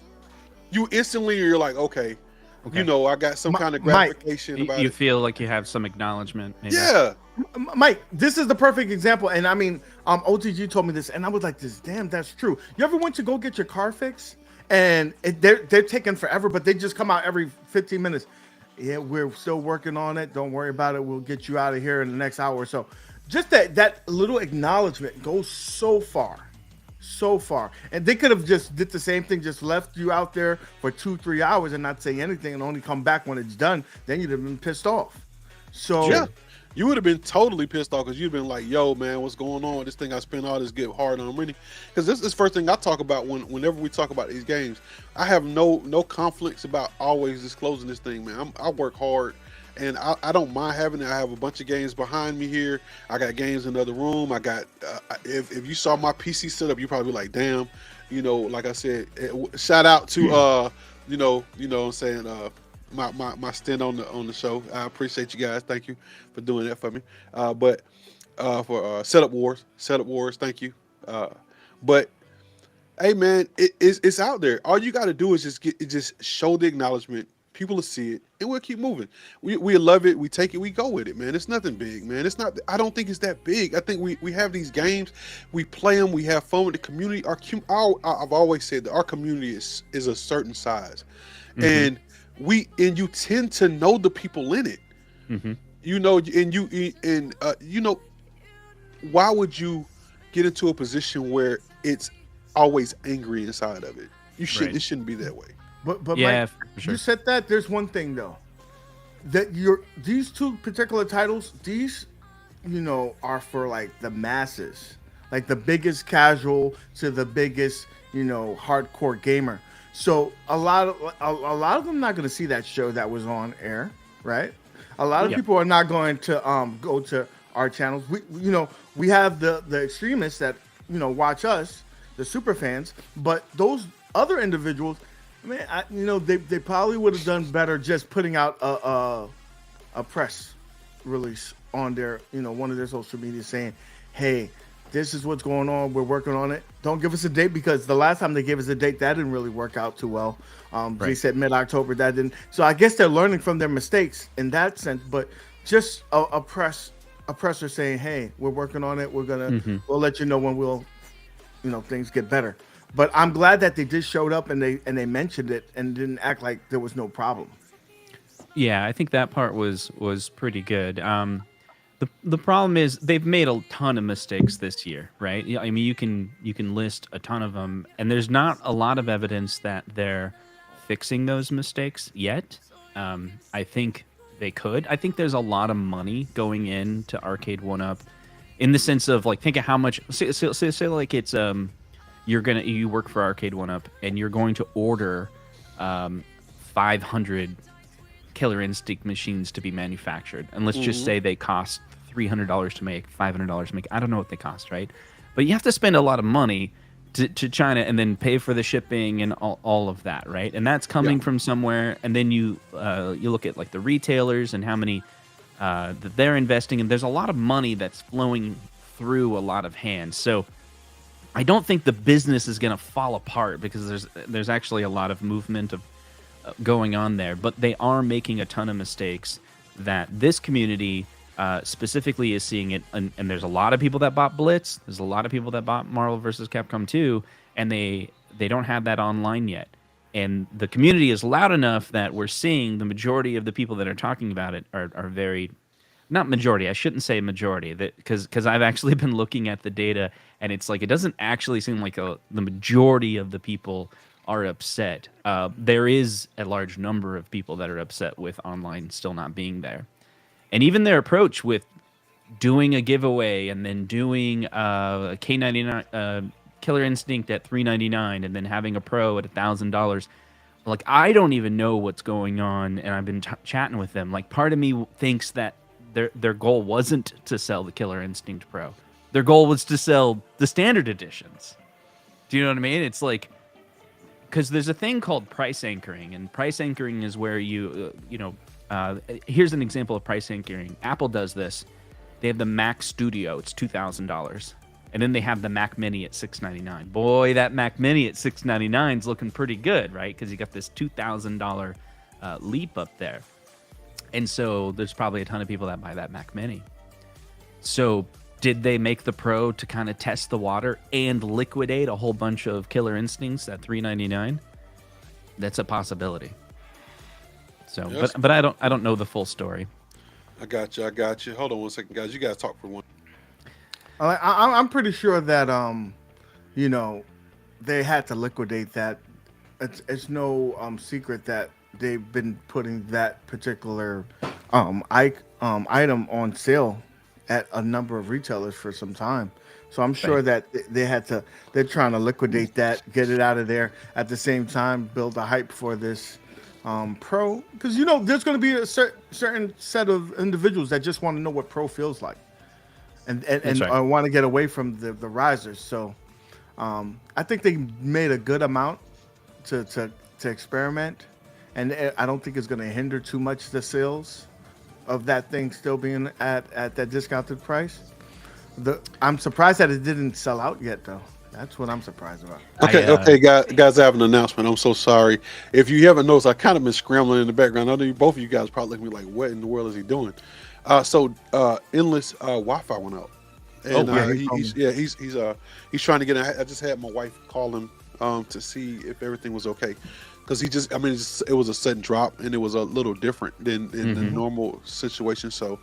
[SPEAKER 6] You instantly, you're like, okay. You know, I got some kind of gratification
[SPEAKER 7] Mike,
[SPEAKER 6] about
[SPEAKER 7] you
[SPEAKER 6] it.
[SPEAKER 7] feel like you have some acknowledgement. Maybe.
[SPEAKER 6] Yeah.
[SPEAKER 8] Mike, this is the perfect example. And I mean, OTG told me this, and I was like, damn, that's true. You ever went to go get your car fixed? And they're taking forever, but they just come out every 15 minutes. Yeah, we're still working on it. Don't worry about it. We'll get you out of here in the next hour or so. Just that little acknowledgement goes so far. And they could have just did the same thing, just left you out there for 2-3 hours and not say anything and only come back when it's done. Then you'd have been pissed off. So
[SPEAKER 6] yeah, you would have been totally pissed off, because you'd been like, yo, man, what's going on with this thing? I spent all this good hard on money. Because this is the first thing I talk about whenever we talk about these games. I have no conflicts about always disclosing this thing, man. I work hard. And I don't mind having it. I have a bunch of games behind me here. I got games in the other room. I got, if you saw my PC setup, you probably like, damn, like I said, shout out to, you know what I'm saying, my stint on the show. I appreciate you guys. Thank you for doing that for me. But for Setup Wars, thank you. But hey, man, it's out there. All you got to do is just show the acknowledgement. People will see it, and we'll keep moving. We love it. We take it. We go with it, man. It's nothing big, man. It's not. I don't think it's that big. I think we have these games. We play them. We have fun with the community. I've always said that our community is a certain size, and you tend to know the people in it. Why would you get into a position where it's always angry inside of it? It shouldn't be that way.
[SPEAKER 8] But
[SPEAKER 7] yeah,
[SPEAKER 8] Mike,
[SPEAKER 7] sure.
[SPEAKER 8] you said that. There's one thing though, that these two particular titles, these, are for like the masses, like the biggest casual to the biggest, hardcore gamer. So a lot of them not going to see that show that was on air, right? A lot of people are not going to go to our channels. We have the extremists that watch us, the super fans, but those other individuals. Man, they probably would have done better just putting out a press release on their, one of their social media saying, hey, this is what's going on. We're working on it. Don't give us a date, because the last time they gave us a date, that didn't really work out too well. They said mid-October, that didn't. So I guess they're learning from their mistakes in that sense, but just a presser saying, hey, we're working on it. We're we'll let you know when we'll, things get better. But I'm glad that they just showed up and they mentioned it and didn't act like there was no problem.
[SPEAKER 7] Yeah, I think that part was pretty good. The problem is they've made a ton of mistakes this year, right? I mean, you can list a ton of them, and there's not a lot of evidence that they're fixing those mistakes yet. I think they could. I think there's a lot of money going into Arcade 1-Up, in the sense of, like, think of how much. Say like it's you work for Arcade 1-Up and you're going to order 500 Killer Instinct machines to be manufactured, and let's just say they cost $300 to make, $500 to make. I don't know what they cost, right? But you have to spend a lot of money to China and then pay for the shipping and all of that, right? And that's coming from somewhere. And then you look at like the retailers and how many that they're investing in. There's a lot of money that's flowing through a lot of hands. So I don't think the business is going to fall apart, because there's actually a lot of movement of going on there, but they are making a ton of mistakes that this community specifically is seeing it. And there's a lot of people that bought Blitz. There's a lot of people that bought Marvel vs. Capcom 2, and they don't have that online yet. And the community is loud enough that we're seeing the majority of the people that are talking about it are very. Not majority. I shouldn't say majority, because I've actually been looking at the data, and it's like it doesn't actually seem like the majority of the people are upset. There is a large number of people that are upset with online still not being there, And even their approach with doing a giveaway and then doing a K99 Killer Instinct at $399 and then having a Pro at $1,000. Like, I don't even know what's going on, and I've been chatting with them. Like, part of me thinks that their goal wasn't to sell the Killer Instinct Pro. Their goal was to sell the standard editions. Do you know what I mean? It's like, because there's a thing called price anchoring, and price anchoring is where here's an example of price anchoring. Apple does this. They have the Mac Studio. It's $2,000. And then they have the Mac Mini at $699. Boy, that Mac Mini at $699 is looking pretty good, right? Because you got this $2,000 leap up there. And so there's probably a ton of people that buy that Mac Mini. So did they make the Pro to kind of test the water and liquidate a whole bunch of Killer Instincts at $399? That's a possibility. So,
[SPEAKER 6] Yes.
[SPEAKER 7] but I don't know the full story.
[SPEAKER 6] I got you. Hold on one second, guys. You guys talk for one.
[SPEAKER 8] I'm pretty sure that they had to liquidate that. It's no secret that they've been putting that particular item on sale at a number of retailers for some time. So I'm sure that they're trying to liquidate that, get it out of there. At the same time, build a hype for this Pro, because there's going to be a certain set of individuals that just want to know what Pro feels like. And
[SPEAKER 7] right.
[SPEAKER 8] I want to get away from the risers. So I think they made a good amount to experiment, and I don't think it's going to hinder too much the sales of that thing still being at that discounted price. I'm surprised that it didn't sell out yet, though. That's what I'm surprised about.
[SPEAKER 6] Okay, guys, I have an announcement. I'm so sorry. If you haven't noticed, I kind of been scrambling in the background. I know both of you guys probably looking at me like, what in the world is he doing? So Endless Wi-Fi went out, and he's trying to get. I just had my wife call him to see if everything was okay, because it was a sudden drop, and it was a little different than the normal situation. So,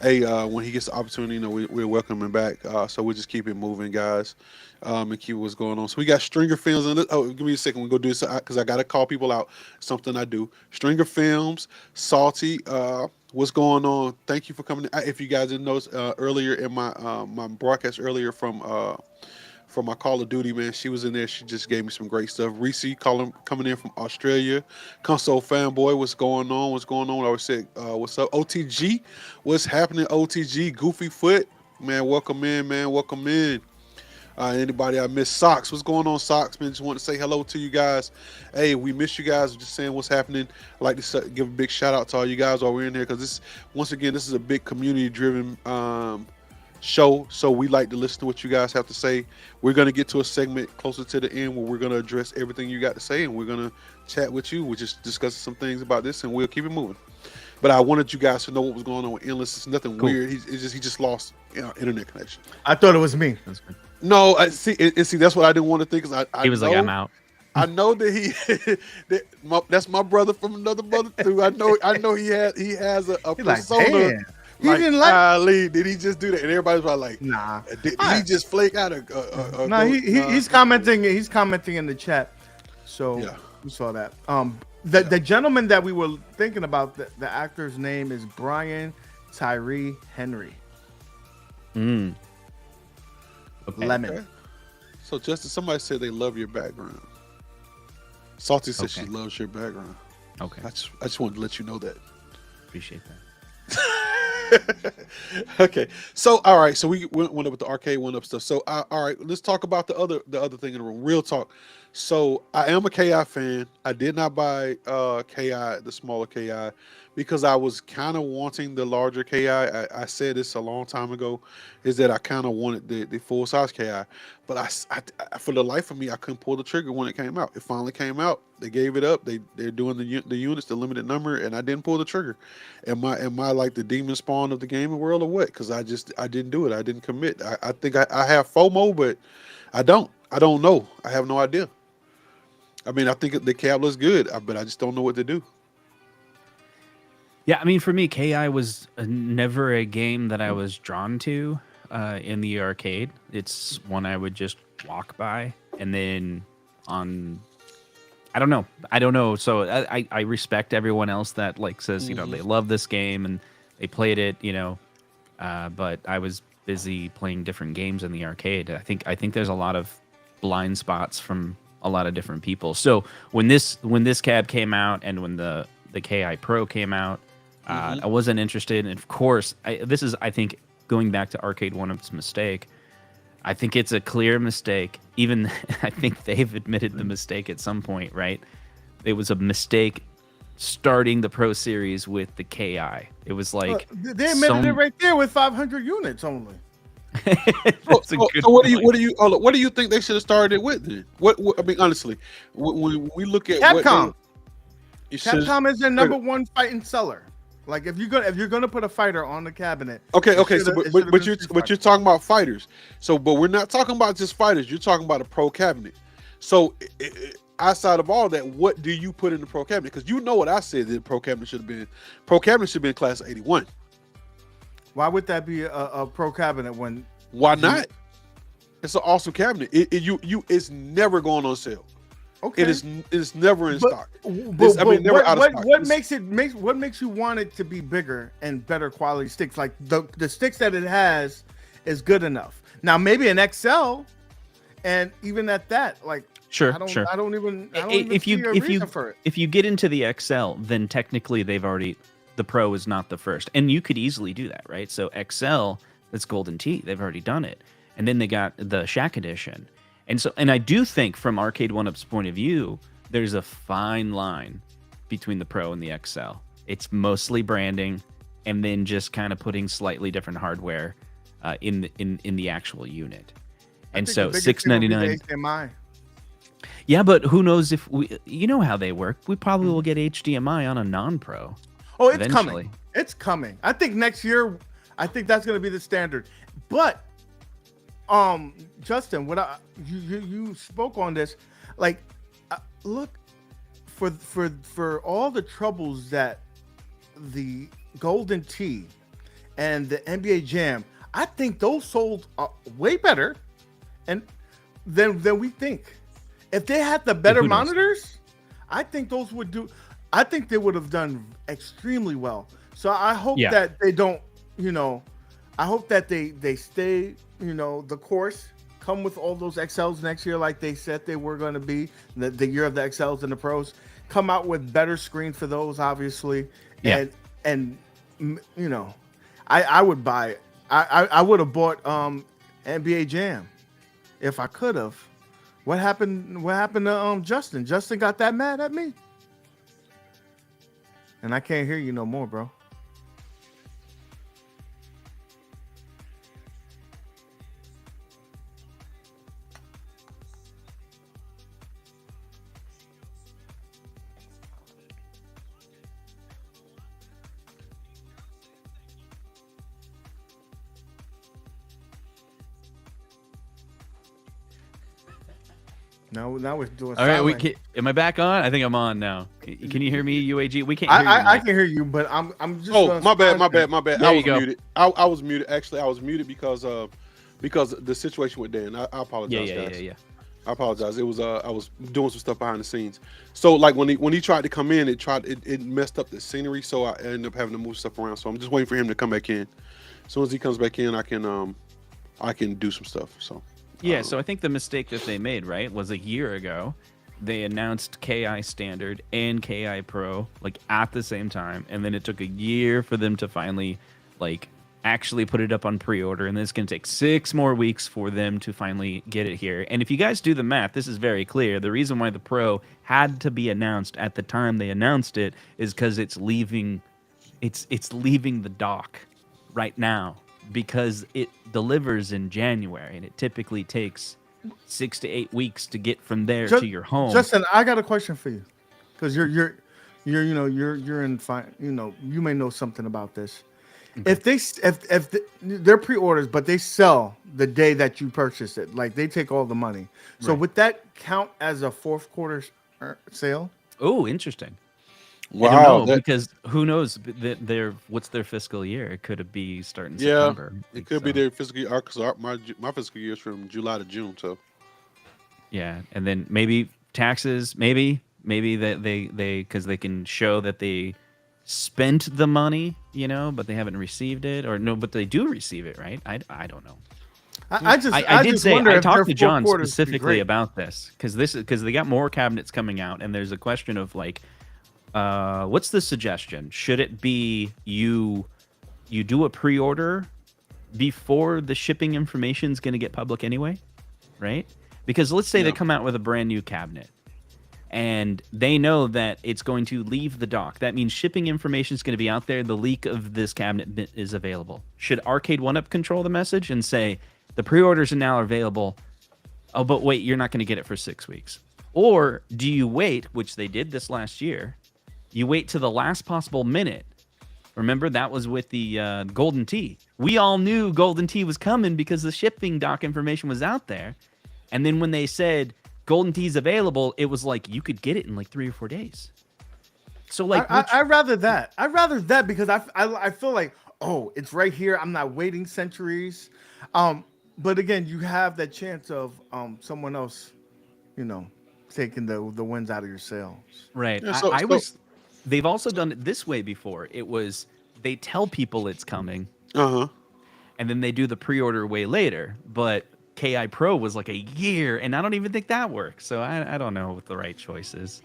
[SPEAKER 6] when he gets the opportunity, we're welcoming back. So we'll just keep it moving, guys, and keep what's going on. So we got Stringer Films, and give me a second. We go do this because I gotta call people out. Something I do. Stringer Films, Salty. What's going on? Thank you for coming. If you guys didn't notice earlier in my my broadcast earlier from my Call of Duty, man, she was in there. She just gave me some great stuff. Reese coming in from Australia. Console Fanboy, what's going on? What's going on? I always said, what's up? OTG, what's happening? OTG, Goofy Foot, man, welcome in, man, welcome in. Anybody I missed? Socks, what's going on, Socks, man? Just want to say hello to you guys. Hey, we miss you guys. Just saying what's happening. I'd like to give a big shout out to all you guys while we're in here, because this is a big community driven show, so we like to listen to what you guys have to say. We're going to get to a segment closer to the end where we're going to address everything you got to say, and we're going to chat with you. We're just discussing some things about this, and we'll keep it moving. But I wanted you guys to know what was going on with Endless. It's nothing weird. He just lost internet connection.
[SPEAKER 8] I thought it was me.
[SPEAKER 6] No, see, that's what I didn't want to think. Cause
[SPEAKER 7] he was like, I'm out.
[SPEAKER 6] I know that that's my brother from another mother too. I know he has a persona.
[SPEAKER 8] Like, he didn't like.
[SPEAKER 6] Ali, did he just do that? And everybody's probably like,
[SPEAKER 8] nah.
[SPEAKER 6] Did he just flake out?
[SPEAKER 8] No, he's commenting. He's commenting in the chat. So
[SPEAKER 6] yeah,
[SPEAKER 8] we saw that. The gentleman that we were thinking about, the actor's name is Brian Tyree Henry.
[SPEAKER 7] Okay.
[SPEAKER 8] Lemon.
[SPEAKER 6] Okay. So Justin, somebody said they love your background. Salty said she loves your background.
[SPEAKER 7] Okay.
[SPEAKER 6] I just wanted to let you know that.
[SPEAKER 7] Appreciate that.
[SPEAKER 6] Okay, so all right, so we went up with the arcade one up stuff. So all right, let's talk about the other thing in the room. Real talk. So I am a KI fan. I did not buy KI, the smaller KI, because I was kind of wanting the larger KI. I said this a long time ago, is that I kind of wanted the full size KI, but I for the life of me I couldn't pull the trigger when it came out. It finally came out. They gave it up. They're doing the units, the limited number, and I didn't pull the trigger. Am I like the demon spawn of the gaming world or what? Because I didn't do it. I didn't commit. I think I have FOMO, but I don't know. I have no idea. I mean, I think the cab looks good, but I just don't know what to do.
[SPEAKER 7] Yeah, I mean, for me, KI was never a game that I was drawn to in the arcade. It's one I would just walk by, and then I don't know. So I respect everyone else that says, they love this game and they played it, but I was busy playing different games in the arcade. I think there's a lot of blind spots from a lot of different people. So when this cab came out and when the KI Pro came out, I wasn't interested. And of course, I think going back to Arcade One Up's mistake. I think it's a clear mistake. Even I think they've admitted the mistake at some point, right? It was a mistake starting the Pro Series with the KI. It was like
[SPEAKER 8] they admitted it right there with 500 units only.
[SPEAKER 6] So what do you think they should have started it with? Then? What I mean, honestly, when we look at
[SPEAKER 8] Capcom,
[SPEAKER 6] Capcom
[SPEAKER 8] is their number one fighting seller. Like if you're gonna put a fighter on the cabinet.
[SPEAKER 6] Okay. So, but you're talking about fighters. So, but we're not talking about just fighters. You're talking about a pro cabinet. So, outside of all that, what do you put in the pro cabinet? Because you know what I said that the pro cabinet should have been. Pro cabinet should have been class 81.
[SPEAKER 8] Why would that be a pro cabinet when?
[SPEAKER 6] Why not? It's an awesome cabinet. It's never going on sale.
[SPEAKER 8] Okay.
[SPEAKER 6] It's never in stock.
[SPEAKER 8] Never out of stock. What makes you want it to be bigger and better quality sticks? Like the sticks that it has is good enough. Now maybe an XL, and even at that, like
[SPEAKER 7] sure.
[SPEAKER 8] I don't even
[SPEAKER 7] if you get into the XL, then technically the Pro is not the first, and you could easily do that, right? So XL, that's Golden Tee, they've already done it, and then they got the Shack Edition. And I do think from Arcade One Up's point of view, there's a fine line between the Pro and the XL. It's mostly branding, and then just kind of putting slightly different hardware in the actual unit. And so $699. Yeah, but who knows if you know how they work? We probably will get HDMI on a non-Pro.
[SPEAKER 8] Oh, it's coming. It's coming. I think next year. I think that's going to be the standard. But Justin, you spoke on this, like, look, for all the troubles that the Golden Tee and the NBA Jam, I think those sold way better and than we think. If they had the better monitors, I think those would do. I think they would have done extremely well. So I hope that they don't, I hope that they stay, the course, come with all those XLs next year like they said they were going to be, the year of the XLs and the Pros. Come out with better screen for those, obviously.
[SPEAKER 7] Yeah.
[SPEAKER 8] And I would buy it. I would have bought NBA Jam if I could have. What happened to Justin? Justin got that mad at me. And I can't hear you no more, bro. Now we're doing.
[SPEAKER 7] All right, am I back on? I think I'm on now. Can you hear me, UAG? We can't hear you.
[SPEAKER 8] I can hear you, but I'm just.
[SPEAKER 6] Oh, my bad.
[SPEAKER 7] There
[SPEAKER 6] I
[SPEAKER 7] you
[SPEAKER 6] was
[SPEAKER 7] go.
[SPEAKER 6] muted. I was muted. Actually, I was muted because the situation with Dan. I apologize, guys.
[SPEAKER 7] Yeah.
[SPEAKER 6] I apologize. It was I was doing some stuff behind the scenes. So like when he tried to come in, it messed up the scenery. So I ended up having to move stuff around. So I'm just waiting for him to come back in. As soon as he comes back in, I can do some stuff. So.
[SPEAKER 7] Yeah, so I think the mistake that they made, right, was a year ago. They announced KI Standard and KI Pro like at the same time, and then it took a year for them to finally like actually put it up on pre-order, and then it's going to take 6 more weeks for them to finally get it here. And if you guys do the math, this is very clear. The reason why the Pro had to be announced at the time they announced it is because it's leaving the dock right now, because it delivers in January, and it typically takes 6 to 8 weeks to get from there to your home.
[SPEAKER 8] Justin, I got a question for you, because you're in fine. You may know something about this. Okay. If they're pre-orders, but they sell the day that you purchase it, like they take all the money. So would that count as a fourth quarter sale?
[SPEAKER 7] Oh, interesting.
[SPEAKER 6] Wow,
[SPEAKER 7] I don't know, because who knows what's their fiscal year? It could be starting September.
[SPEAKER 6] It could be their fiscal year. Because my fiscal year is from July to June. So
[SPEAKER 7] yeah, and then maybe taxes. Maybe that they because they can show that they spent the money, but they haven't received it, or no, but they do receive it, right? I don't know.
[SPEAKER 8] I
[SPEAKER 7] did
[SPEAKER 8] just
[SPEAKER 7] say
[SPEAKER 8] wonder
[SPEAKER 7] I
[SPEAKER 8] if their
[SPEAKER 7] talked to John
[SPEAKER 8] fourth quarter would be
[SPEAKER 7] specifically
[SPEAKER 8] great.
[SPEAKER 7] about this because they got more cabinets coming out, and there's a question of like, what's the suggestion? Should it be you do a pre-order before the shipping information is going to get public anyway, right? Because let's say they come out with a brand new cabinet and they know that it's going to leave the dock. That means shipping information is going to be out there. The leak of this cabinet is available. Should Arcade 1-Up control the message and say, the pre-orders are now available. Oh, but wait, you're not going to get it for 6 weeks. Or do you wait, which they did this last year, you wait to the last possible minute. Remember, that was with the Golden Tee. We all knew Golden Tee was coming because the shipping dock information was out there. And then when they said Golden Tee's available, it was like you could get it in like 3 or 4 days. So like,
[SPEAKER 8] I'd rather that. I'd rather that because I feel like, oh, it's right here. I'm not waiting centuries. But again, you have that chance of someone else, taking the wins out of your sails.
[SPEAKER 7] right.
[SPEAKER 6] Yeah,
[SPEAKER 7] They've also done it this way before. It was they tell people it's coming,
[SPEAKER 6] Uh-huh.
[SPEAKER 7] and then they do the pre-order way later. But KI Pro was like a year, and I don't even think that works. So I don't know what the right choice is.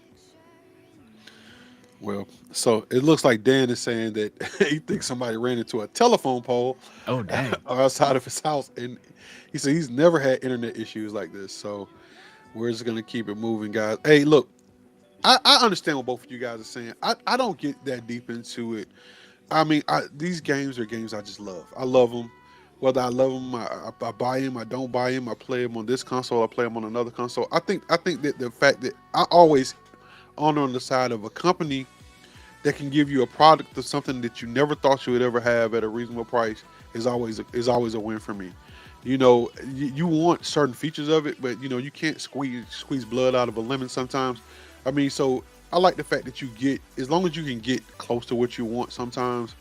[SPEAKER 6] Well, so it looks like Dan is saying that he thinks somebody ran into a telephone pole
[SPEAKER 7] Oh, dang.
[SPEAKER 6] outside of his house, and he said he's never had internet issues like this. So we're just gonna keep it moving, guys. Hey, look, I understand what both of you guys are saying. I don't get that deep into it. I mean, these games are games I just love. I love them. Whether I love them, I buy them, I don't buy them, I play them on this console, I play them on another console. I think that the fact that I always honor on the side of a company that can give you a product or something that you never thought you would ever have at a reasonable price is always a win for me. You want certain features of it, but you can't squeeze blood out of a lemon sometimes. I mean, so I like the fact that you get, as long as you can get close to what you want sometimes,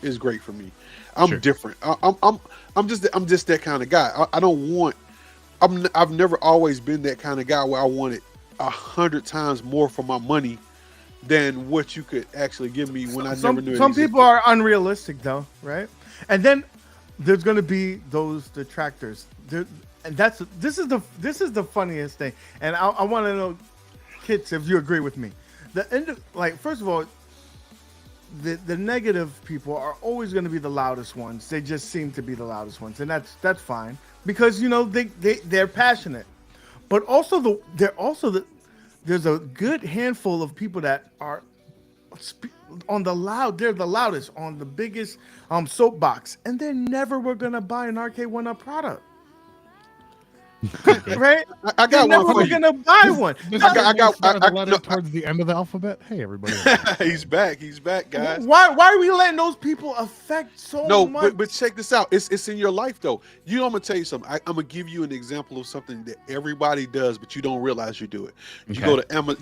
[SPEAKER 6] is great for me. I'm
[SPEAKER 7] Sure.
[SPEAKER 6] different. I'm just that kind of guy. I've never always been that kind of guy where I wanted 100 times more for my money than what you could actually give me when I never knew it
[SPEAKER 8] Some
[SPEAKER 6] existed.
[SPEAKER 8] people are unrealistic though, right? And then there's going to be those detractors. And this is the funniest thing. And I want to know, Kits, if you agree with me. First of all, the negative people are always going to be the loudest ones. They just seem to be the loudest ones, and that's fine because they're passionate. But also there's a good handful of people that are they're the loudest on the biggest soapbox, and they never were going to buy an Arcade 1-Up product. Right?
[SPEAKER 6] I got
[SPEAKER 8] They're
[SPEAKER 6] one
[SPEAKER 8] never
[SPEAKER 6] for you.
[SPEAKER 8] gonna buy one.
[SPEAKER 6] I got
[SPEAKER 1] the letter towards the end of the alphabet. Hey, everybody.
[SPEAKER 6] He's back, guys.
[SPEAKER 8] Why are we letting those people affect so
[SPEAKER 6] No,
[SPEAKER 8] much?
[SPEAKER 6] but check this out. It's in your life though. I'm gonna tell you something. I'm gonna give you an example of something that everybody does, but you don't realize you do it. You
[SPEAKER 7] Okay.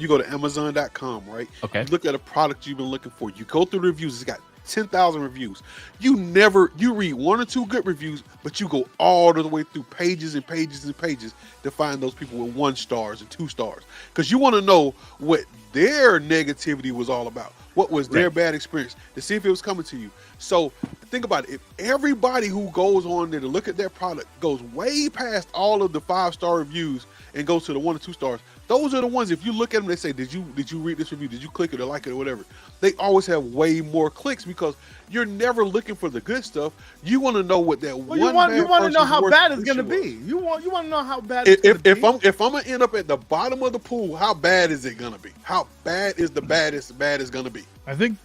[SPEAKER 6] go to Amazon.com, right?
[SPEAKER 7] Okay.
[SPEAKER 6] You look at a product you've been looking for. You go through the reviews. It's got 10,000 reviews. You read 1 or 2 good reviews, but you go all the way through pages and pages and pages to find those people with 1 stars and 2 stars, because you want to know what their negativity was all about. What was their bad experience, to see if it was coming to you. So think about it. If everybody who goes on there to look at their product goes way past all of the 5-star reviews and goes to the 1 or 2 stars, those are the ones, if you look at them, they say, did you read this review? Did you click it or like it or whatever? They always have way more clicks because you're never looking for the good stuff. You want to know what that
[SPEAKER 8] Well, you want to know how bad it's gonna be. You want to know how bad it's gonna be.
[SPEAKER 6] If I'm gonna end up at the bottom of the pool, how bad is it gonna be? How bad is the baddest bad is gonna be?
[SPEAKER 1] I think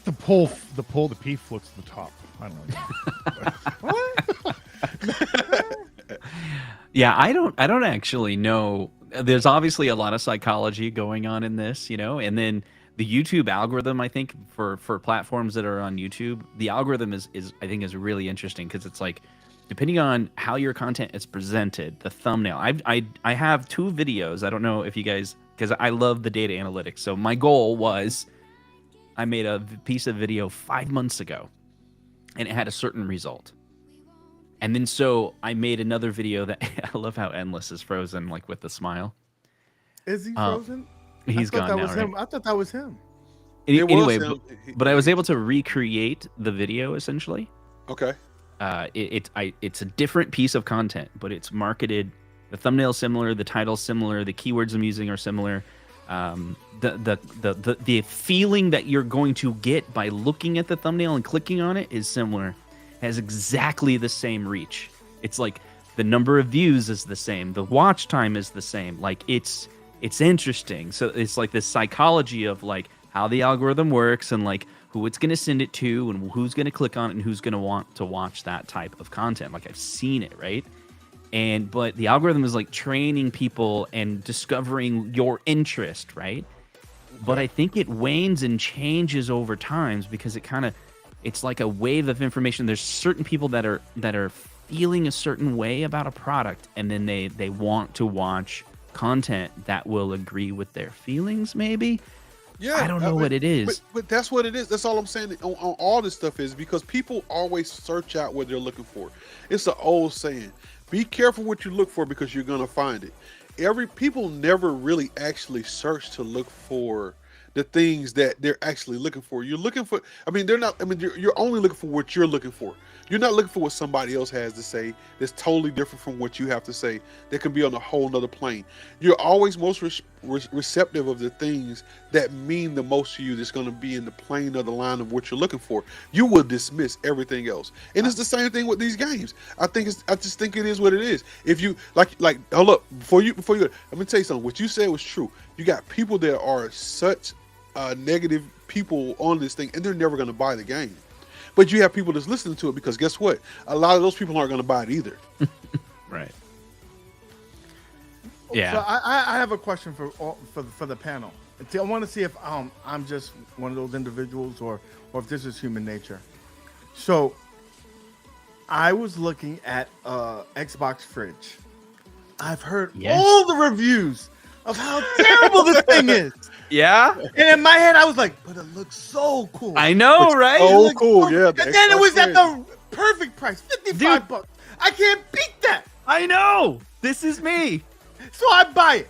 [SPEAKER 1] the P floats to the top. I don't know.
[SPEAKER 7] Yeah, I don't actually know. There's obviously a lot of psychology going on in this, and then the YouTube algorithm, I think for platforms that are on YouTube, the algorithm is I think is really interesting because it's like, depending on how your content is presented, the thumbnail. I have 2 videos. I don't know if you guys, because I love the data analytics. So my goal was, I made a piece of video 5 months ago, and it had a certain result. And then so I made another video that I love how Endless is frozen, like with the smile.
[SPEAKER 8] Is he frozen?
[SPEAKER 7] He's
[SPEAKER 8] I thought
[SPEAKER 7] gone
[SPEAKER 8] that
[SPEAKER 7] now,
[SPEAKER 8] was
[SPEAKER 7] right?
[SPEAKER 8] him. I thought that was him.
[SPEAKER 6] It was
[SPEAKER 7] Anyway,
[SPEAKER 6] him.
[SPEAKER 7] but I was able to recreate the video essentially.
[SPEAKER 6] Okay.
[SPEAKER 7] It's a different piece of content, but it's marketed. The thumbnail's similar, the title's similar, the keywords I'm using are similar. The feeling that you're going to get by looking at the thumbnail and clicking on it is similar. It has exactly the same reach. It's like the number of views is the same, the watch time is the same. Like it's interesting. So it's like this psychology of like how the algorithm works and like who it's going to send it to and who's going to click on it and who's going to want to watch that type of content. Like I've seen it, right? But the algorithm is like training people and discovering your interest, right? But I think it wanes and changes over times because it's like a wave of information. There's certain people that are feeling a certain way about a product, and then they want to watch content that will agree with their feelings, maybe.
[SPEAKER 6] Yeah,
[SPEAKER 7] I don't know what it is.
[SPEAKER 6] But that's what it is. That's all I'm saying on all this stuff is because people always search out what they're looking for. It's an old saying. Be careful what you look for because you're going to find it. People never really actually search to look for the things that they're actually looking for. You're looking for, you're only looking for what you're looking for. You're not looking for what somebody else has to say that's totally different from what you have to say that can be on a whole nother plane. You're always most receptive of the things that mean the most to you that's going to be in the plane of the line of what you're looking for. You will dismiss everything else. And it's the same thing with these games. I just think it is what it is. If you like hold up before you let me tell you something. What you said was true. You got people that are such negative people on this thing and they're never going to buy the game. But you have people that's listening to it because guess what? A lot of those people aren't going to buy it either.
[SPEAKER 7] Right. Yeah.
[SPEAKER 8] So I have a question for the panel. I want to see if I'm just one of those individuals or if this is human nature. So I was looking at Xbox fridge. I've heard all the reviews of how terrible this thing is.
[SPEAKER 7] Yeah.
[SPEAKER 8] And in my head, I was like, but it looks so cool.
[SPEAKER 7] I know, right?
[SPEAKER 6] Oh, cool. Yeah.
[SPEAKER 8] And then it was at the perfect price, $55. I can't beat that.
[SPEAKER 7] I know. This is me.
[SPEAKER 8] So I buy it.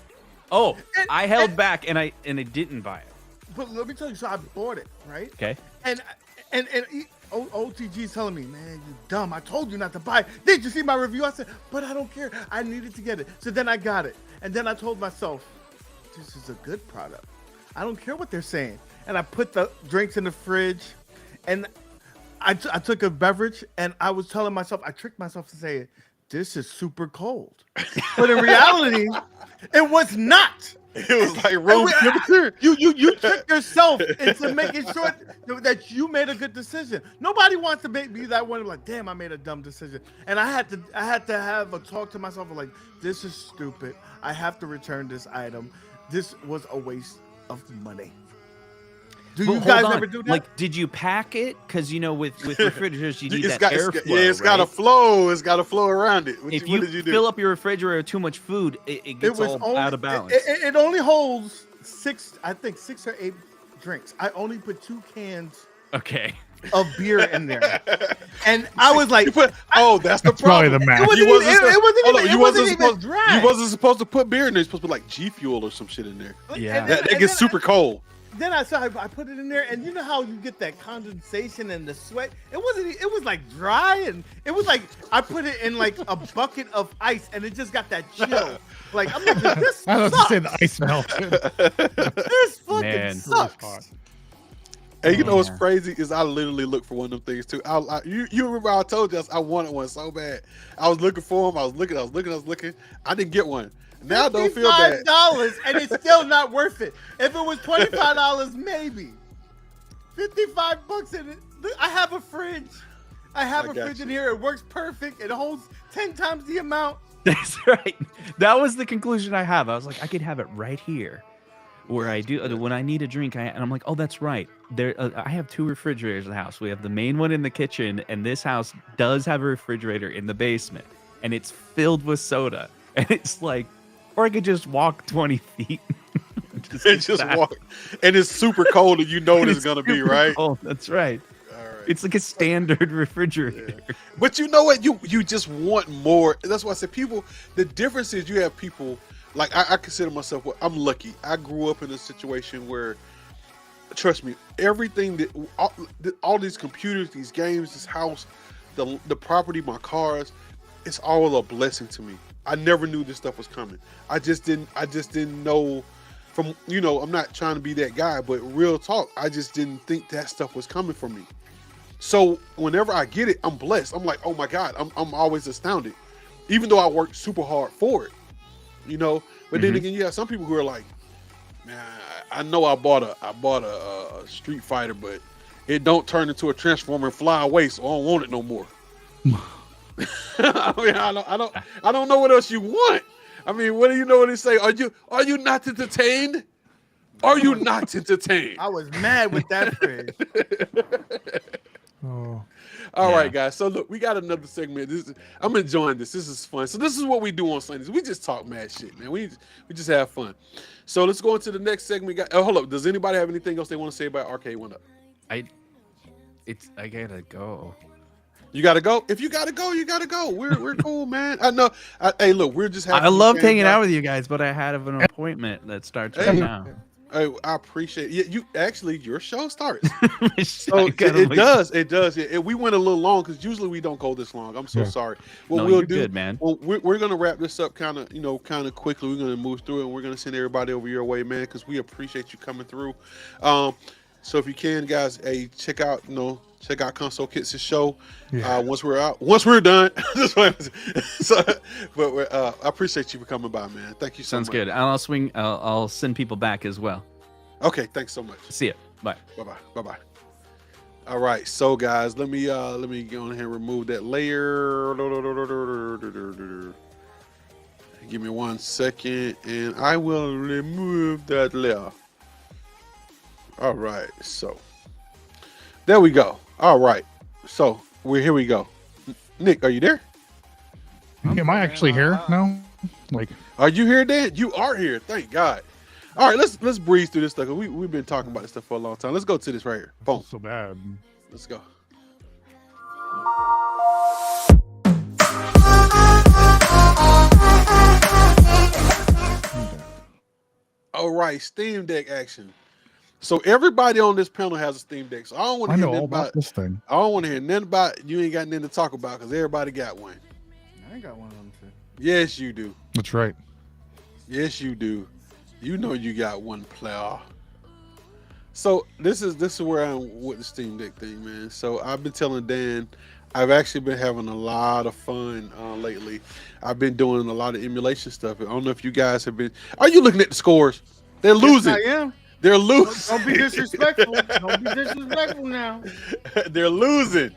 [SPEAKER 7] Oh, I held back and I didn't buy it.
[SPEAKER 8] But let me tell you, so I bought it, right?
[SPEAKER 7] Okay.
[SPEAKER 8] And OTG's telling me, man, you dumb. I told you not to buy it. Did you see my review? I said, but I don't care. I needed to get it. So then I got it. And then I told myself, this is a good product. I don't care what they're saying. And I put the drinks in the fridge and I took a beverage and I was telling myself, I tricked myself to say, this is super cold. But in reality, it was not.
[SPEAKER 6] It was like room temperature.
[SPEAKER 8] You tricked yourself into making sure that you made a good decision. Nobody wants to be that one like, damn, I made a dumb decision. And I had to have a talk to myself like, this is stupid. I have to return this item. This was a waste of money. Do you guys ever do that?
[SPEAKER 7] Like, did you pack it? Because with refrigerators, you need that airflow.
[SPEAKER 6] Yeah, it's got to flow. It's got to flow around it.
[SPEAKER 7] What did you do? Fill up your refrigerator with too much food, it gets out of balance.
[SPEAKER 8] It only holds 6 or 8 drinks. I only put 2 cans.
[SPEAKER 7] Okay.
[SPEAKER 8] Of beer in there, and I was like,
[SPEAKER 6] that's the problem.
[SPEAKER 1] Probably the math.
[SPEAKER 8] It
[SPEAKER 6] wasn't supposed to put beer in there. You're supposed to put like G Fuel or some shit in there.
[SPEAKER 7] Yeah,
[SPEAKER 6] that gets super cold.
[SPEAKER 8] Then I put it in there, and you know how you get that condensation and the sweat. It was like dry, and it was like I put it in like a bucket of ice, and it just got that chill. Like I'm like, this
[SPEAKER 1] I was
[SPEAKER 8] sucks.
[SPEAKER 1] to say the ice melted.
[SPEAKER 8] This fucking sucks.
[SPEAKER 6] And you know what's crazy is I literally looked for one of them things too. You remember I told you I wanted one so bad. I was looking for them. I was looking. I didn't get one. Now I don't feel bad.
[SPEAKER 8] $55 and it's still not worth it. If it was $25, maybe. $55 in it. I have a fridge. I have a fridge in here. It works perfect. It holds 10 times the amount.
[SPEAKER 7] That's right. That was the conclusion I have. I was like, I could have it right here. Where I do when I need a drink, and I'm like, oh, that's right. I have 2 refrigerators in the house. We have the main one in the kitchen, and this house does have a refrigerator in the basement, and it's filled with soda. And it's like, or I could just walk 20 feet.
[SPEAKER 6] just walk, and it's super cold, and you know what it's gonna be, right?
[SPEAKER 7] Cold. That's right. All right. It's like a standard refrigerator.
[SPEAKER 6] Yeah. But you know what? You just want more. That's why I said people. The difference is you have people. Like I consider myself, I'm lucky. I grew up in a situation where trust me, everything that all these computers, these games, this house, the property, my cars, it's all a blessing to me. I never knew this stuff was coming. I just didn't know. From I'm not trying to be that guy, but real talk, I just didn't think that stuff was coming for me. So whenever I get it, I'm blessed. I'm like, oh my God, I'm always astounded, even though I worked super hard for it. But then again, you have some people who are like, man, I know I bought a Street Fighter, but it don't turn into a Transformer and fly away, so I don't want it no more. I mean, I don't know what else you want. I mean, what do you know what they say? Are you not entertained? Are you not entertained?
[SPEAKER 8] I was mad with that phrase.
[SPEAKER 6] All right, guys. So look, we got another segment. I'm enjoying this. This is fun. So this is what we do on Sundays. We just talk mad shit, man. We just have fun. So let's go into the next segment. Hold up. Does anybody have anything else they want to say about Arcade One Up?
[SPEAKER 7] I gotta go.
[SPEAKER 6] You gotta go. If you gotta go, you gotta go. We're cool, man. I know. Hey, look, we're just having.
[SPEAKER 7] I loved hanging out with you guys, but I had an appointment that starts right now.
[SPEAKER 6] I appreciate it. You actually, your show starts.
[SPEAKER 7] So
[SPEAKER 6] it does. Yeah, we went a little long because usually we don't go this long. I'm so sorry. What we'll do,
[SPEAKER 7] good, man.
[SPEAKER 6] Well, we're gonna wrap this up kind of quickly. We're gonna move through it, and we're gonna send everybody over your way, man, because we appreciate you coming through. So if you can, guys, check out Console Kits' show. Yeah. Once we're done. But I appreciate you for coming by, man. Thank you so much.
[SPEAKER 7] Sounds good. I'll send people back as well.
[SPEAKER 6] Okay, thanks so much.
[SPEAKER 7] See ya. Bye.
[SPEAKER 6] Bye. All right, so guys, let me go ahead and remove that layer. Give me 1 second, and I will remove that layer. All right, so there we go. All right, so here we go. Nick, are you there?
[SPEAKER 1] Am I actually here? No.
[SPEAKER 6] Are you here, Dan? You are here. Thank God. All right, let's breeze through this stuff. We've been talking about this stuff for a long time. Let's go to this right here. Boom.
[SPEAKER 1] So bad.
[SPEAKER 6] Let's go. All right, Steam Deck action. So everybody on this panel has a Steam Deck. So I don't want to hear nothing about
[SPEAKER 1] this thing.
[SPEAKER 6] I don't want to hear nothing about you ain't got nothing to talk about because everybody got one.
[SPEAKER 8] I ain't got one of them too.
[SPEAKER 6] Yes, you do.
[SPEAKER 1] That's right.
[SPEAKER 6] Yes, you do. You know you got one player. So this is where I'm with the Steam Deck thing, man. So I've been telling Dan, I've actually been having a lot of fun lately. I've been doing a lot of emulation stuff. I don't know if you guys have been. Are you looking at the scores? They're losing.
[SPEAKER 8] Yes, I am.
[SPEAKER 6] They're losing.
[SPEAKER 8] Don't be disrespectful. Don't be disrespectful now.
[SPEAKER 6] They're losing.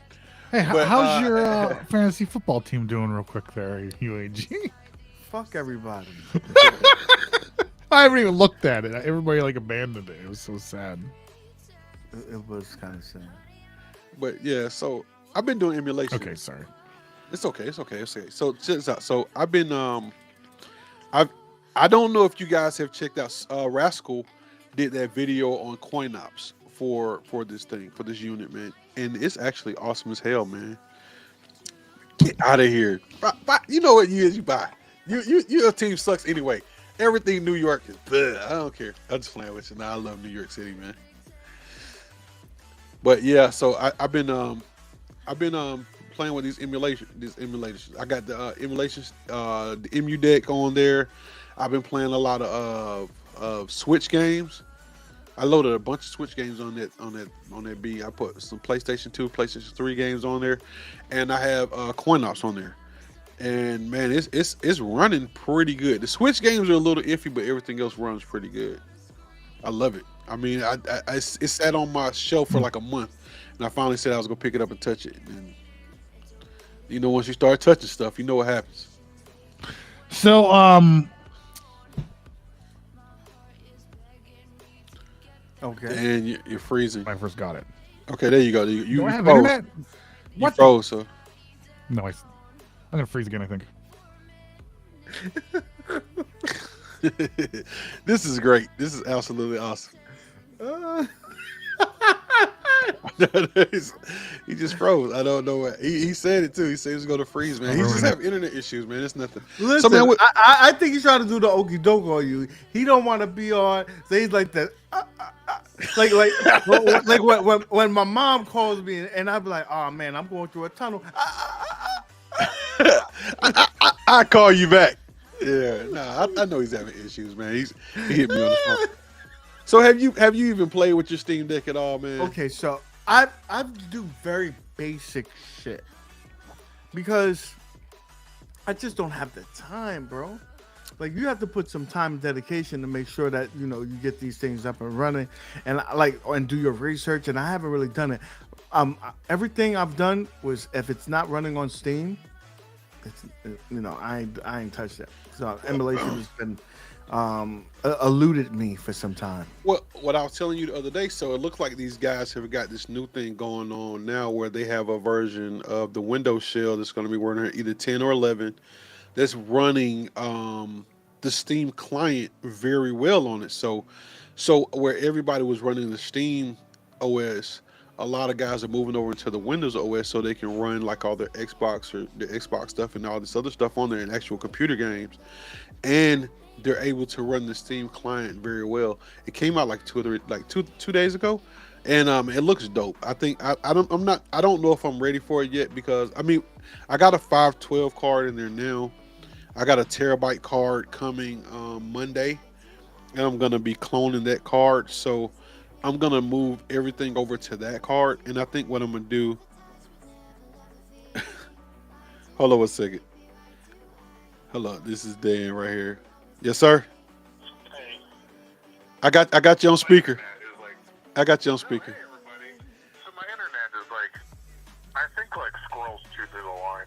[SPEAKER 1] Hey, how's your fantasy football team doing real quick there, UAG?
[SPEAKER 8] Fuck everybody.
[SPEAKER 1] I haven't even looked at it. Everybody abandoned it. It was so sad.
[SPEAKER 8] It was kind of sad.
[SPEAKER 6] But yeah, so I've been doing emulation.
[SPEAKER 1] Okay, sorry.
[SPEAKER 6] It's okay. So check this out. So I've been I don't know if you guys have checked out Rascal did that video on coin ops for this thing, for this unit, man. And it's actually awesome as hell, man. Get out of here. Buy, you know what you buy. Your team sucks anyway. Everything New York is bleh. I don't care. I'm just playing with you. Now I love New York City, man. But yeah, so I've been playing with these emulations. I got the emulations, the EMU deck on there. I've been playing a lot of Switch games. I loaded a bunch of Switch games on that B. I put some PlayStation 2, PlayStation 3 games on there, and I have coin ops on there. And man, it's running pretty good. The Switch games are a little iffy, but everything else runs pretty good. I love it. I mean, it sat on my shelf for like a month, and I finally said I was gonna pick it up and touch it. And once you start touching stuff, you know what happens.
[SPEAKER 1] So,
[SPEAKER 6] okay. And you're freezing.
[SPEAKER 1] I first got it.
[SPEAKER 6] Okay, there you go. You
[SPEAKER 1] have
[SPEAKER 6] froze.
[SPEAKER 1] internet?
[SPEAKER 6] You froze, so.
[SPEAKER 1] No, I'm gonna freeze again, I think.
[SPEAKER 6] This is great. This is absolutely awesome. He just froze. I don't know what he said it too. He said he was going to freeze, man. He just have internet issues, man. It's nothing.
[SPEAKER 8] Listen, so, man, I think he's trying to do the okie doke on you. He don't want to be on. So he's like that. like when my mom calls me and I'd be like, oh man, I'm going through a tunnel.
[SPEAKER 6] I call you back. Yeah, nah, I know he's having issues, man. He hit me on the phone. So have you even played with your Steam Deck at all, man?
[SPEAKER 8] Okay, so I do very basic shit because I just don't have the time, bro. Like you have to put some time and dedication to make sure that you get these things up and running, and do your research. And I haven't really done it. Everything I've done was if it's not running on Steam, it's I ain't touched that. So emulation has been eluded me for some time.
[SPEAKER 6] Well, what I was telling you the other day, so it looks like these guys have got this new thing going on now where they have a version of the Windows shell that's going to be running either 10 or 11 that's running the Steam client very well on it. So where everybody was running the Steam OS, a lot of guys are moving over into the Windows OS so they can run like all their Xbox or the Xbox stuff and all this other stuff on there in actual computer games. And they're able to run the Steam client very well. It came out like two days ago, and it looks dope. I think I don't know if I'm ready for it yet because I got a 512 card in there now. I got a terabyte card coming Monday, and I'm gonna be cloning that card. So I'm gonna move everything over to that card, and I think what I'm gonna do. Hold on a second. Hello, this is Dan right here. Yes, sir.
[SPEAKER 5] Hey,
[SPEAKER 6] I got you on speaker. I got you on
[SPEAKER 5] oh, hey,
[SPEAKER 6] speaker.
[SPEAKER 5] everybody. So my internet is I think squirrels chew through the line.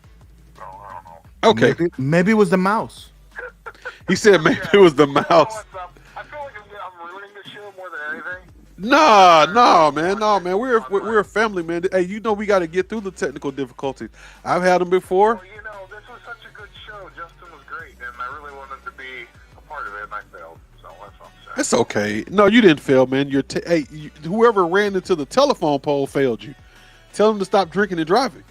[SPEAKER 5] So I don't know.
[SPEAKER 6] Okay.
[SPEAKER 8] Maybe it was the mouse.
[SPEAKER 6] He said maybe it was the
[SPEAKER 5] You know
[SPEAKER 6] mouse.
[SPEAKER 5] what's up? I feel like I'm ruining the show more than anything.
[SPEAKER 6] No, man. We're a family, man. Hey, we got to get through the technical difficulties. I've had them before.
[SPEAKER 5] Well, this was such a good show. Justin was great, and I really wanted to be a part of it, and I failed. So that's what I'm saying.
[SPEAKER 6] It's okay. No, you didn't fail, man. Whoever ran into the telephone pole failed you. Tell them to stop drinking and driving.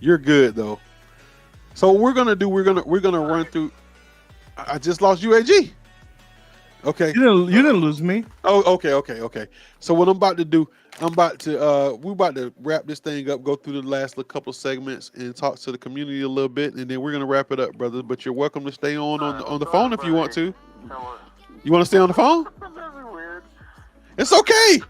[SPEAKER 6] You're good though. So we're gonna run through. I just lost UAG. Okay.
[SPEAKER 8] You didn't lose me.
[SPEAKER 6] Oh, okay. So what I'm about to do, we're about to wrap this thing up, go through the last couple of segments and talk to the community a little bit, and then we're gonna wrap it up, brother. But you're welcome to stay on the phone if you want to. You want to stay on the phone?
[SPEAKER 5] That'd be weird.
[SPEAKER 6] It's okay.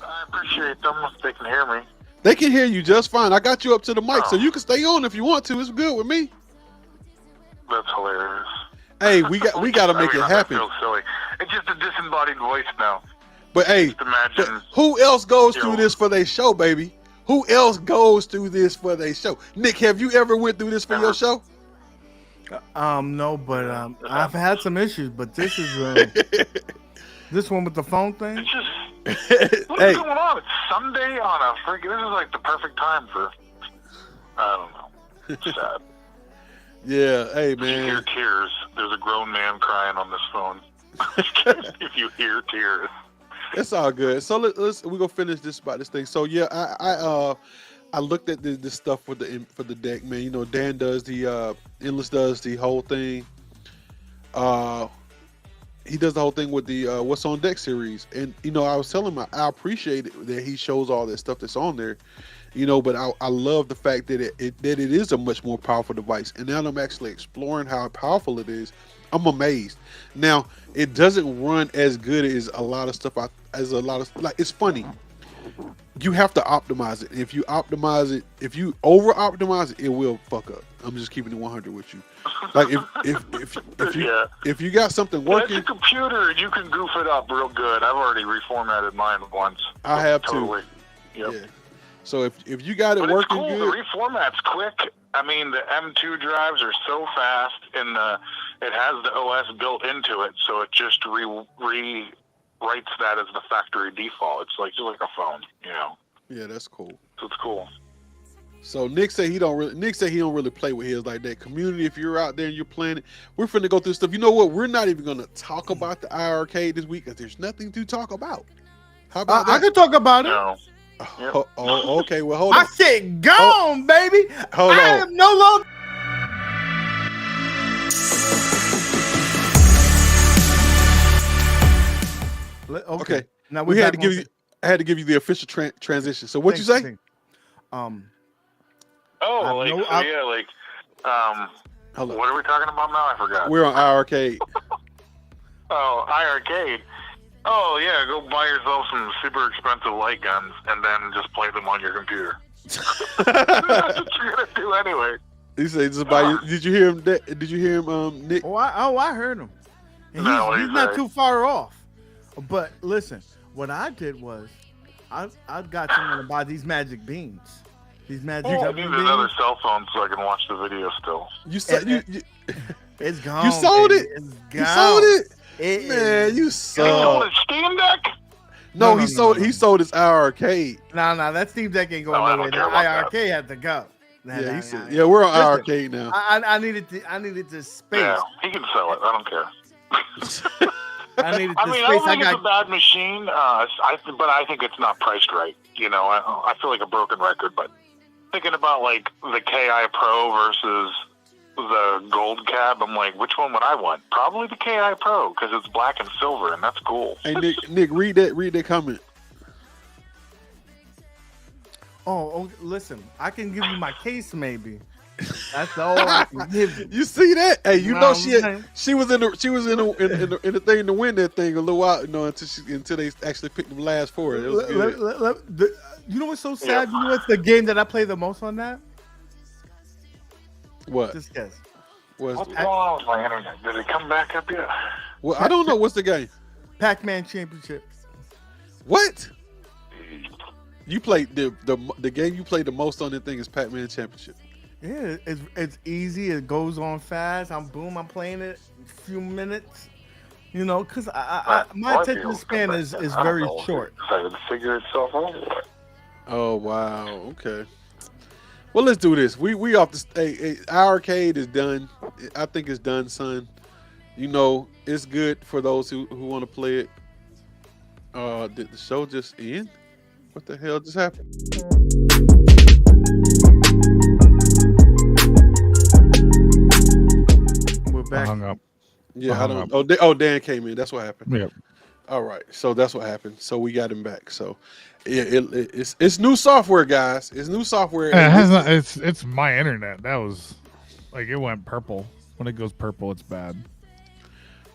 [SPEAKER 5] I appreciate them if they can hear me.
[SPEAKER 6] They can hear you just fine. I got you up to the mic, so you can stay on if you want to. It's good with me.
[SPEAKER 5] That's hilarious.
[SPEAKER 6] Hey, we got to make it happen.
[SPEAKER 5] That feels silly. It's just a disembodied voice now.
[SPEAKER 6] But hey,
[SPEAKER 5] Just imagine.
[SPEAKER 6] who else goes through this for their show, baby? Who else goes through this for their show? Nick, have you ever went through this for your show?
[SPEAKER 8] No, but I've had some issues, but this is this one with the phone thing.
[SPEAKER 5] It's just what's going on? It's Sunday on a freaking. This is the perfect time for. I don't know. It's sad.
[SPEAKER 6] Yeah, hey
[SPEAKER 5] If you hear
[SPEAKER 6] man.
[SPEAKER 5] tears, there's a grown man crying on this phone. If you hear tears.
[SPEAKER 6] It's all good. So we're gonna finish this thing. So yeah, I looked at this stuff for the deck, man. Dan does the Endless does the whole thing. He does the whole thing with the What's on Deck series, and I was telling him I appreciate it that he shows all that stuff that's on there, but I love the fact that it is a much more powerful device, and now that I'm actually exploring how powerful it is, I'm amazed. Now it doesn't run as good as a lot of stuff. It's funny. You have to optimize it. If you optimize it, if you over optimize it, it will fuck up. I'm just keeping it 100 with you. Like if you got something working,
[SPEAKER 5] it's a computer, you can goof it up real good. I've already reformatted mine once.
[SPEAKER 6] I have
[SPEAKER 5] totally.
[SPEAKER 6] Yep.
[SPEAKER 5] Yeah.
[SPEAKER 6] So if you got it
[SPEAKER 5] But
[SPEAKER 6] working
[SPEAKER 5] it's cool.
[SPEAKER 6] good,
[SPEAKER 5] The reformat's quick. I mean, the M2 drives are so fast, and it has the OS built into it, so it just rewrites that as the factory default. It's just like a phone,
[SPEAKER 6] Yeah, that's cool.
[SPEAKER 5] So it's cool.
[SPEAKER 6] So Nick said he don't really play with his like that. Community, if you're out there and you're playing it, we're finna go through stuff. You know what? We're not even gonna talk about the iiRcade this week because there's nothing to talk about. How about that?
[SPEAKER 8] I can talk about it.
[SPEAKER 5] No. Yep.
[SPEAKER 6] Okay. Well, hold
[SPEAKER 8] My
[SPEAKER 6] on.
[SPEAKER 8] shit gone, baby.
[SPEAKER 6] Hold
[SPEAKER 8] I
[SPEAKER 6] on.
[SPEAKER 8] am no longer.
[SPEAKER 6] Okay.
[SPEAKER 8] Now
[SPEAKER 6] We
[SPEAKER 8] we're
[SPEAKER 6] had to
[SPEAKER 8] back
[SPEAKER 6] give
[SPEAKER 8] on
[SPEAKER 6] you. I had to give you the official transition. So what you say?
[SPEAKER 8] thing.
[SPEAKER 5] Oh, like, so yeah, like,
[SPEAKER 6] Hold on.
[SPEAKER 5] what are we talking about now? I forgot.
[SPEAKER 6] We're on iiRcade.
[SPEAKER 5] Oh, iiRcade. Oh, yeah, go buy yourself some super expensive light guns and then just play them on your computer. That's what you're going to do anyway.
[SPEAKER 6] He said, "Just buy you." Did you hear him? Did you hear him, Nick?
[SPEAKER 8] I heard him. And
[SPEAKER 5] No,
[SPEAKER 8] he's not too far off. But listen, what I did was, I got someone to buy these magic beans. These magic
[SPEAKER 5] I need another cell phone so I can watch the video still.
[SPEAKER 6] You said you
[SPEAKER 8] It's gone.
[SPEAKER 6] you sold
[SPEAKER 8] baby.
[SPEAKER 6] it.
[SPEAKER 8] It's gone.
[SPEAKER 6] You sold it.
[SPEAKER 8] It
[SPEAKER 6] Man, you
[SPEAKER 5] You sold
[SPEAKER 6] suck.
[SPEAKER 5] a Steam Deck?
[SPEAKER 6] No,
[SPEAKER 8] No,
[SPEAKER 6] he
[SPEAKER 8] no,
[SPEAKER 6] sold.
[SPEAKER 8] no.
[SPEAKER 6] He sold his iiRcade.
[SPEAKER 8] Nah, that Steam Deck ain't going
[SPEAKER 5] No, I
[SPEAKER 8] nowhere.
[SPEAKER 5] don't
[SPEAKER 8] That
[SPEAKER 5] care about
[SPEAKER 8] iiRcade had to go.
[SPEAKER 6] Yeah, he said. Yeah, we're on
[SPEAKER 8] Listen,
[SPEAKER 6] iiRcade now.
[SPEAKER 8] I needed the space.
[SPEAKER 5] Yeah, he can sell it. I don't care.
[SPEAKER 8] I needed the
[SPEAKER 5] I mean, I
[SPEAKER 8] space.
[SPEAKER 5] don't think it's a bad machine, but I think it's not priced right. You know, I feel like a broken record, but thinking about like the Ki Pro versus the Gold Cab, I'm like, which one would I want? Probably the Ki Pro because it's black and silver, and that's cool.
[SPEAKER 6] Hey Nick, read that comment.
[SPEAKER 8] Oh, listen, I can give you my case maybe. That's all I can give you.
[SPEAKER 6] You see that? Hey, you
[SPEAKER 8] No,
[SPEAKER 6] know
[SPEAKER 8] man.
[SPEAKER 6] she was in the thing to win that thing a little while, you know, until they actually picked the last four. It was good.
[SPEAKER 8] You know what's so sad? You know what's the game that I play the most on that?
[SPEAKER 6] What?
[SPEAKER 8] Just guess.
[SPEAKER 6] What's
[SPEAKER 5] What's going on with my internet? Did it come back up yet?
[SPEAKER 6] well, I don't know. What's the game?
[SPEAKER 8] Pac-Man Championship.
[SPEAKER 6] What? You played the game you played the most on the thing is Pac-Man Championship.
[SPEAKER 8] Yeah, it's easy. It goes on fast. I'm playing it in a few minutes. You know, because my attention span is very short.
[SPEAKER 5] Decided to figure itself out.
[SPEAKER 6] Oh wow. Okay. Well, let's do this. We off the iiRcade is done. I think it's done, son. You know, it's good for those who want to play it. Did the show just end? What the hell just happened?
[SPEAKER 8] We're
[SPEAKER 1] I
[SPEAKER 8] back.
[SPEAKER 1] hung up.
[SPEAKER 6] Yeah,
[SPEAKER 1] I
[SPEAKER 6] I
[SPEAKER 1] hung
[SPEAKER 6] don't.
[SPEAKER 1] up.
[SPEAKER 6] Oh, Dan came in. That's what happened.
[SPEAKER 1] Yep.
[SPEAKER 6] All right, so that's what happened. So we got him back. So it's new software, guys. It's new software.
[SPEAKER 1] It has not, it's my internet. That was like it went purple. When it goes purple, it's bad.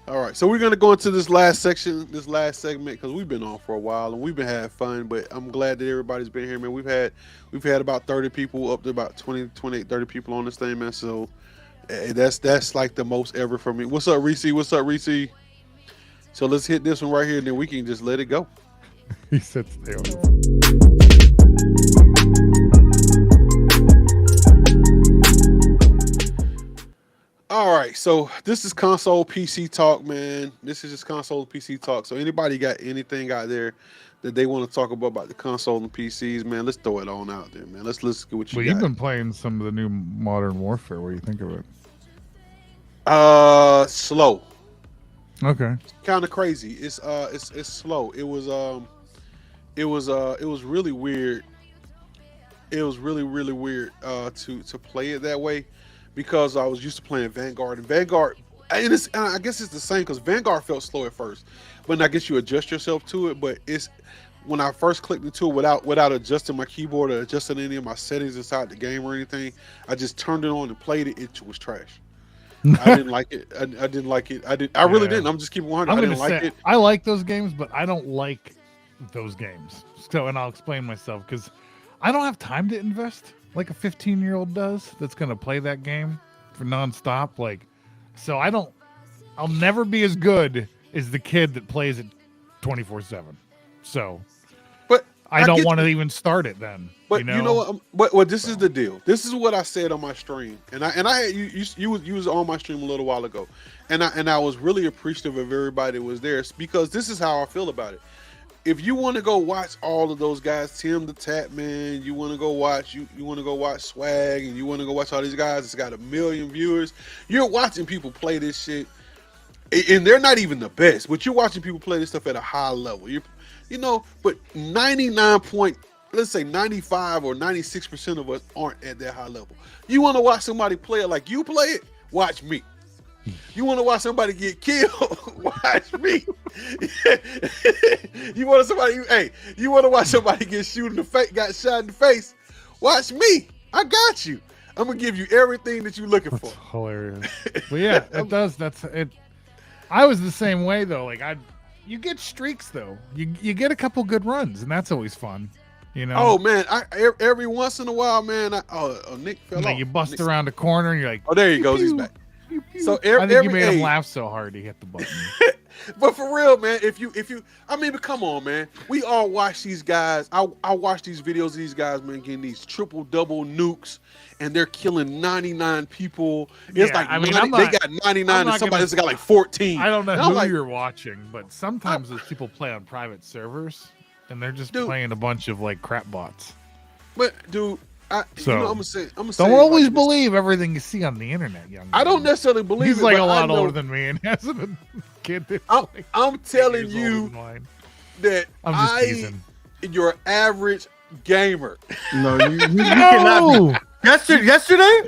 [SPEAKER 6] All right, so we're gonna go into this last section, this last segment, because we've been on for a while and we've been having fun. But I'm glad that everybody's been here, man. We've had about 30 people, up to about 20, 28, 30 people on this thing, man. So that's like the most ever for me. What's up, Reese? What's up, Reese? So let's hit this one right here, and then we can just let it go.
[SPEAKER 1] He sits there.
[SPEAKER 6] All right, so this is console PC talk, man. This is just console PC talk. So anybody got anything out there that they want to talk about the console and PCs, man? Let's throw it on out there, man. Let's get what you
[SPEAKER 1] Well,
[SPEAKER 6] got.
[SPEAKER 1] you've been playing some of the new Modern Warfare. What do you think of it?
[SPEAKER 6] Slow.
[SPEAKER 1] Okay.
[SPEAKER 6] Kind of crazy. It's slow. It was really weird. It was really weird to play it that way, because I was used to playing Vanguard, and I guess it's the same, because Vanguard felt slow at first, but I guess you adjust yourself to it. But it's when I first clicked into it without adjusting my keyboard or adjusting any of my settings inside the game or anything, I just turned it on and played it. It was trash. I didn't like it. I didn't like it. I really didn't. I'm just keeping 100. I didn't like it.
[SPEAKER 1] I like those games, but I don't like those games. So, and I'll explain myself, because I don't have time to invest like a 15-year-old does that's going to play that game for nonstop. Like, so I'll never be as good as the kid that plays it 24/7. So,
[SPEAKER 6] but
[SPEAKER 1] I don't want to even start it then.
[SPEAKER 6] But you know what? Well, this is the deal. This is what I said on my stream, and I you was on my stream a little while ago, and I was really appreciative of everybody that was there. It's because this is how I feel about it. If you want to go watch all of those guys, Tim the Tap Man, you want to go watch Swag, and you want to go watch all these guys. It's got 1 million viewers. You're watching people play this shit, and they're not even the best, but you're watching people play this stuff at a high level. But 95 or 96% of us aren't at that high level. You want to watch somebody play it like you play it? Watch me. You want to watch somebody get killed? Watch me. You want to watch somebody get got shot in the face? Watch me. I got you. I'm gonna give you everything that you're looking for.
[SPEAKER 1] That's hilarious. But yeah, it does. That's it. I was the same way though. Like you get streaks though. You get a couple good runs, and that's always fun. You know.
[SPEAKER 6] Oh man, every once in a while, man. Nick fell off.
[SPEAKER 1] You bust around a corner, and you're like,
[SPEAKER 6] oh, there he
[SPEAKER 1] pew,
[SPEAKER 6] goes. He's
[SPEAKER 1] pew,
[SPEAKER 6] back.
[SPEAKER 1] pew, pew.
[SPEAKER 6] So
[SPEAKER 1] I think you made him laugh so hard he hit the button.
[SPEAKER 6] But for real, man, if you, I mean, but come on, man. We all watch these guys. I watch these videos of these guys, man, getting these triple double nukes, and they're killing 99 people. It's
[SPEAKER 1] Yeah,
[SPEAKER 6] like
[SPEAKER 1] I mean,
[SPEAKER 6] they got 99, and somebody else got like 14.
[SPEAKER 1] I don't know
[SPEAKER 6] And I'm
[SPEAKER 1] who
[SPEAKER 6] like,
[SPEAKER 1] you're watching, but sometimes those people play on private servers, and they're just playing a bunch of like crap bots.
[SPEAKER 6] But dude, I'm gonna say,
[SPEAKER 1] don't always believe everything you see on the internet, young man.
[SPEAKER 6] I don't necessarily believe
[SPEAKER 1] He's
[SPEAKER 6] it,
[SPEAKER 1] like
[SPEAKER 6] but
[SPEAKER 1] a lot
[SPEAKER 6] I know,
[SPEAKER 1] older than me and has a kid. That's like
[SPEAKER 6] I'm
[SPEAKER 1] 8
[SPEAKER 6] telling
[SPEAKER 1] years
[SPEAKER 6] you
[SPEAKER 1] older than mine.
[SPEAKER 6] that
[SPEAKER 1] I'm just teasing.
[SPEAKER 6] your average gamer.
[SPEAKER 8] No, you cannot be. Yesterday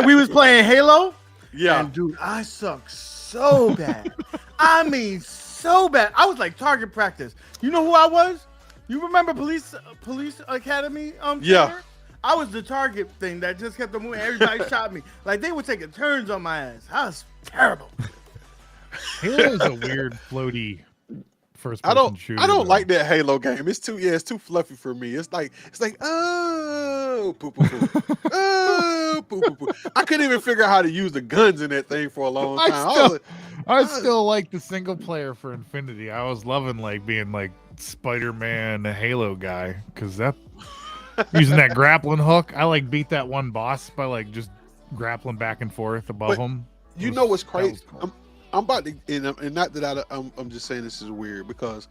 [SPEAKER 8] we was playing Halo.
[SPEAKER 6] Yeah,
[SPEAKER 8] And dude, I suck so bad. I mean, so bad. I was like target practice. You know who I was? You remember Police Academy?
[SPEAKER 6] Yeah.
[SPEAKER 8] Trailer? I was the target thing that just kept on moving. Everybody shot me. Like they were taking turns on my ass. I was terrible.
[SPEAKER 1] Halo is a weird, floaty first-person shooter.
[SPEAKER 6] I don't like that Halo game. It's too fluffy for me. It's like oh, poo poo poo, oh, poo poo poo. I couldn't even figure out how to use the guns in that thing for a long time.
[SPEAKER 1] I still like the single player for Infinity. I was loving like being like Spider-Man Halo guy because that using that grappling hook. I like beat that one boss by like just grappling back and forth above him.
[SPEAKER 6] You know what's crazy?
[SPEAKER 1] Cool.
[SPEAKER 6] I'm about to, and not that I'm just saying this is weird because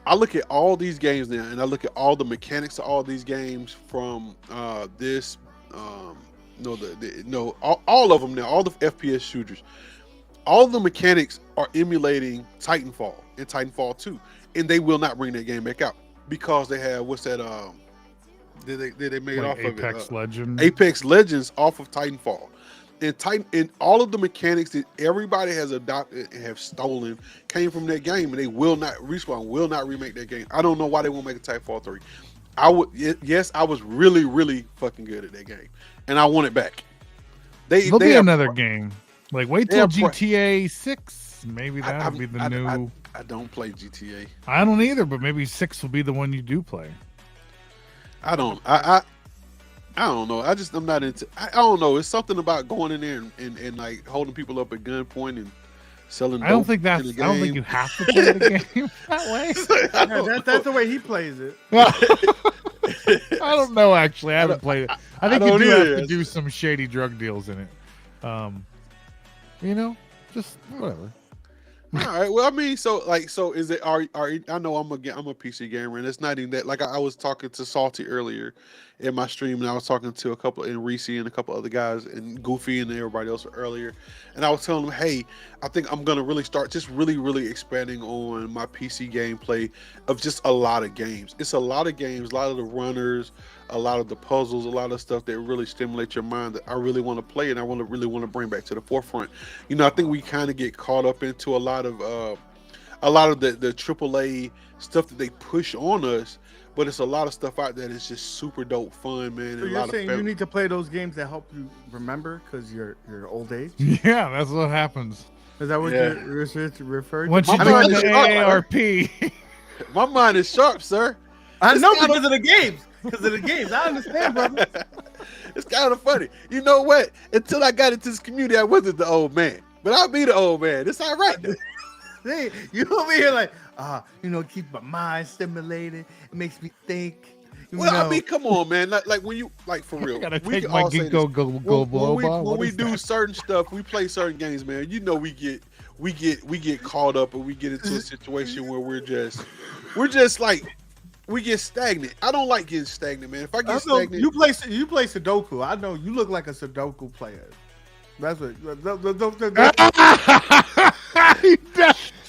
[SPEAKER 6] I look at all these games now, and I look at all the mechanics of all these games from all of them now, all the FPS shooters, all the mechanics are emulating Titanfall and Titanfall 2, and they will not bring that game back out because they have they made
[SPEAKER 1] Like
[SPEAKER 6] off
[SPEAKER 1] Apex
[SPEAKER 6] of it?
[SPEAKER 1] Legends.
[SPEAKER 6] Apex Legends off of Titanfall. And all of the mechanics that everybody has adopted and have stolen came from that game, and they will not remake that game. I don't know why they won't make a Titanfall 3. I was really, really fucking good at that game, and I want it back.
[SPEAKER 1] There'll be another game. Like wait till GTA 6. Maybe that'll be the new.
[SPEAKER 6] I don't play GTA.
[SPEAKER 1] I don't either, but maybe 6 will be the one you do play.
[SPEAKER 6] I don't know. I'm not into. I don't know. It's something about going in there and like holding people up at gunpoint and selling.
[SPEAKER 1] I don't think you have to play the game that way.
[SPEAKER 8] That's the way he plays it.
[SPEAKER 1] I don't know. Actually, I haven't played it. I think you do have to do some shady drug deals in it. Just whatever.
[SPEAKER 6] All right. Well, I mean, so is it? Are I know I'm a PC gamer, and it's not even that. Like I was talking to Salty earlier in my stream, and I was talking to a couple and Reese and a couple other guys and Goofy and everybody else earlier, and I was telling them, hey, I think I'm gonna really start just really expanding on my PC gameplay of just a lot of games. It's a lot of games, a lot of the runners, a lot of the puzzles, a lot of stuff that really stimulate your mind that I really want to play and I really want to bring back to the forefront. I think we kind of get caught up into a lot of the AAA stuff that they push on us, but it's a lot of stuff out there that's just super dope fun, man.
[SPEAKER 8] So you're saying you need to play those games that help you remember because you're old age?
[SPEAKER 1] Yeah, that's what happens.
[SPEAKER 8] Is that what you're referring to?
[SPEAKER 1] Once you join the AARP.
[SPEAKER 6] My mind is sharp, sir.
[SPEAKER 8] I know because of the games. Because of the games. I understand, brother.
[SPEAKER 6] It's kind of funny. You know what? Until I got into this community, I wasn't the old man. But I'll be the old man. It's all right, though.
[SPEAKER 8] Hey, you over here like, keep my mind stimulated. It makes me think.
[SPEAKER 6] I mean, come on, man. Like when you for real.
[SPEAKER 1] I gotta take my ginkgo biloba.
[SPEAKER 6] When we do certain stuff, we play certain games, man. We get caught up and we get into a situation where we get stagnant. I don't like getting stagnant, man. If I get stagnant,
[SPEAKER 8] you play Sudoku. I know you look like a Sudoku player. That's what.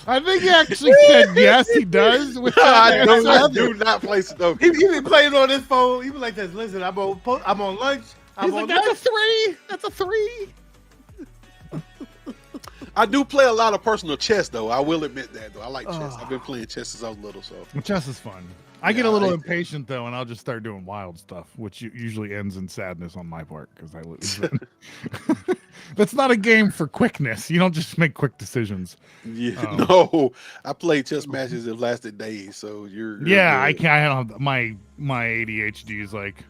[SPEAKER 1] I think he actually said yes. He does.
[SPEAKER 6] I do not play Sudoku.
[SPEAKER 8] He be playing on his phone. He be like this. Listen, I'm on lunch.
[SPEAKER 1] He's like, that's a 3. That's a 3.
[SPEAKER 6] I do play a lot of personal chess, though. I will admit that, though. I like chess. I've been playing chess since I was little, so.
[SPEAKER 1] Well, chess is fun. I get a little impatient though, and I'll just start doing wild stuff, which usually ends in sadness on my part because I lose. That's not a game for quickness. You don't just make quick decisions.
[SPEAKER 6] Yeah, no. I played chess matches that lasted days, so you're
[SPEAKER 1] yeah,
[SPEAKER 6] good.
[SPEAKER 1] I can't. My ADHD is like,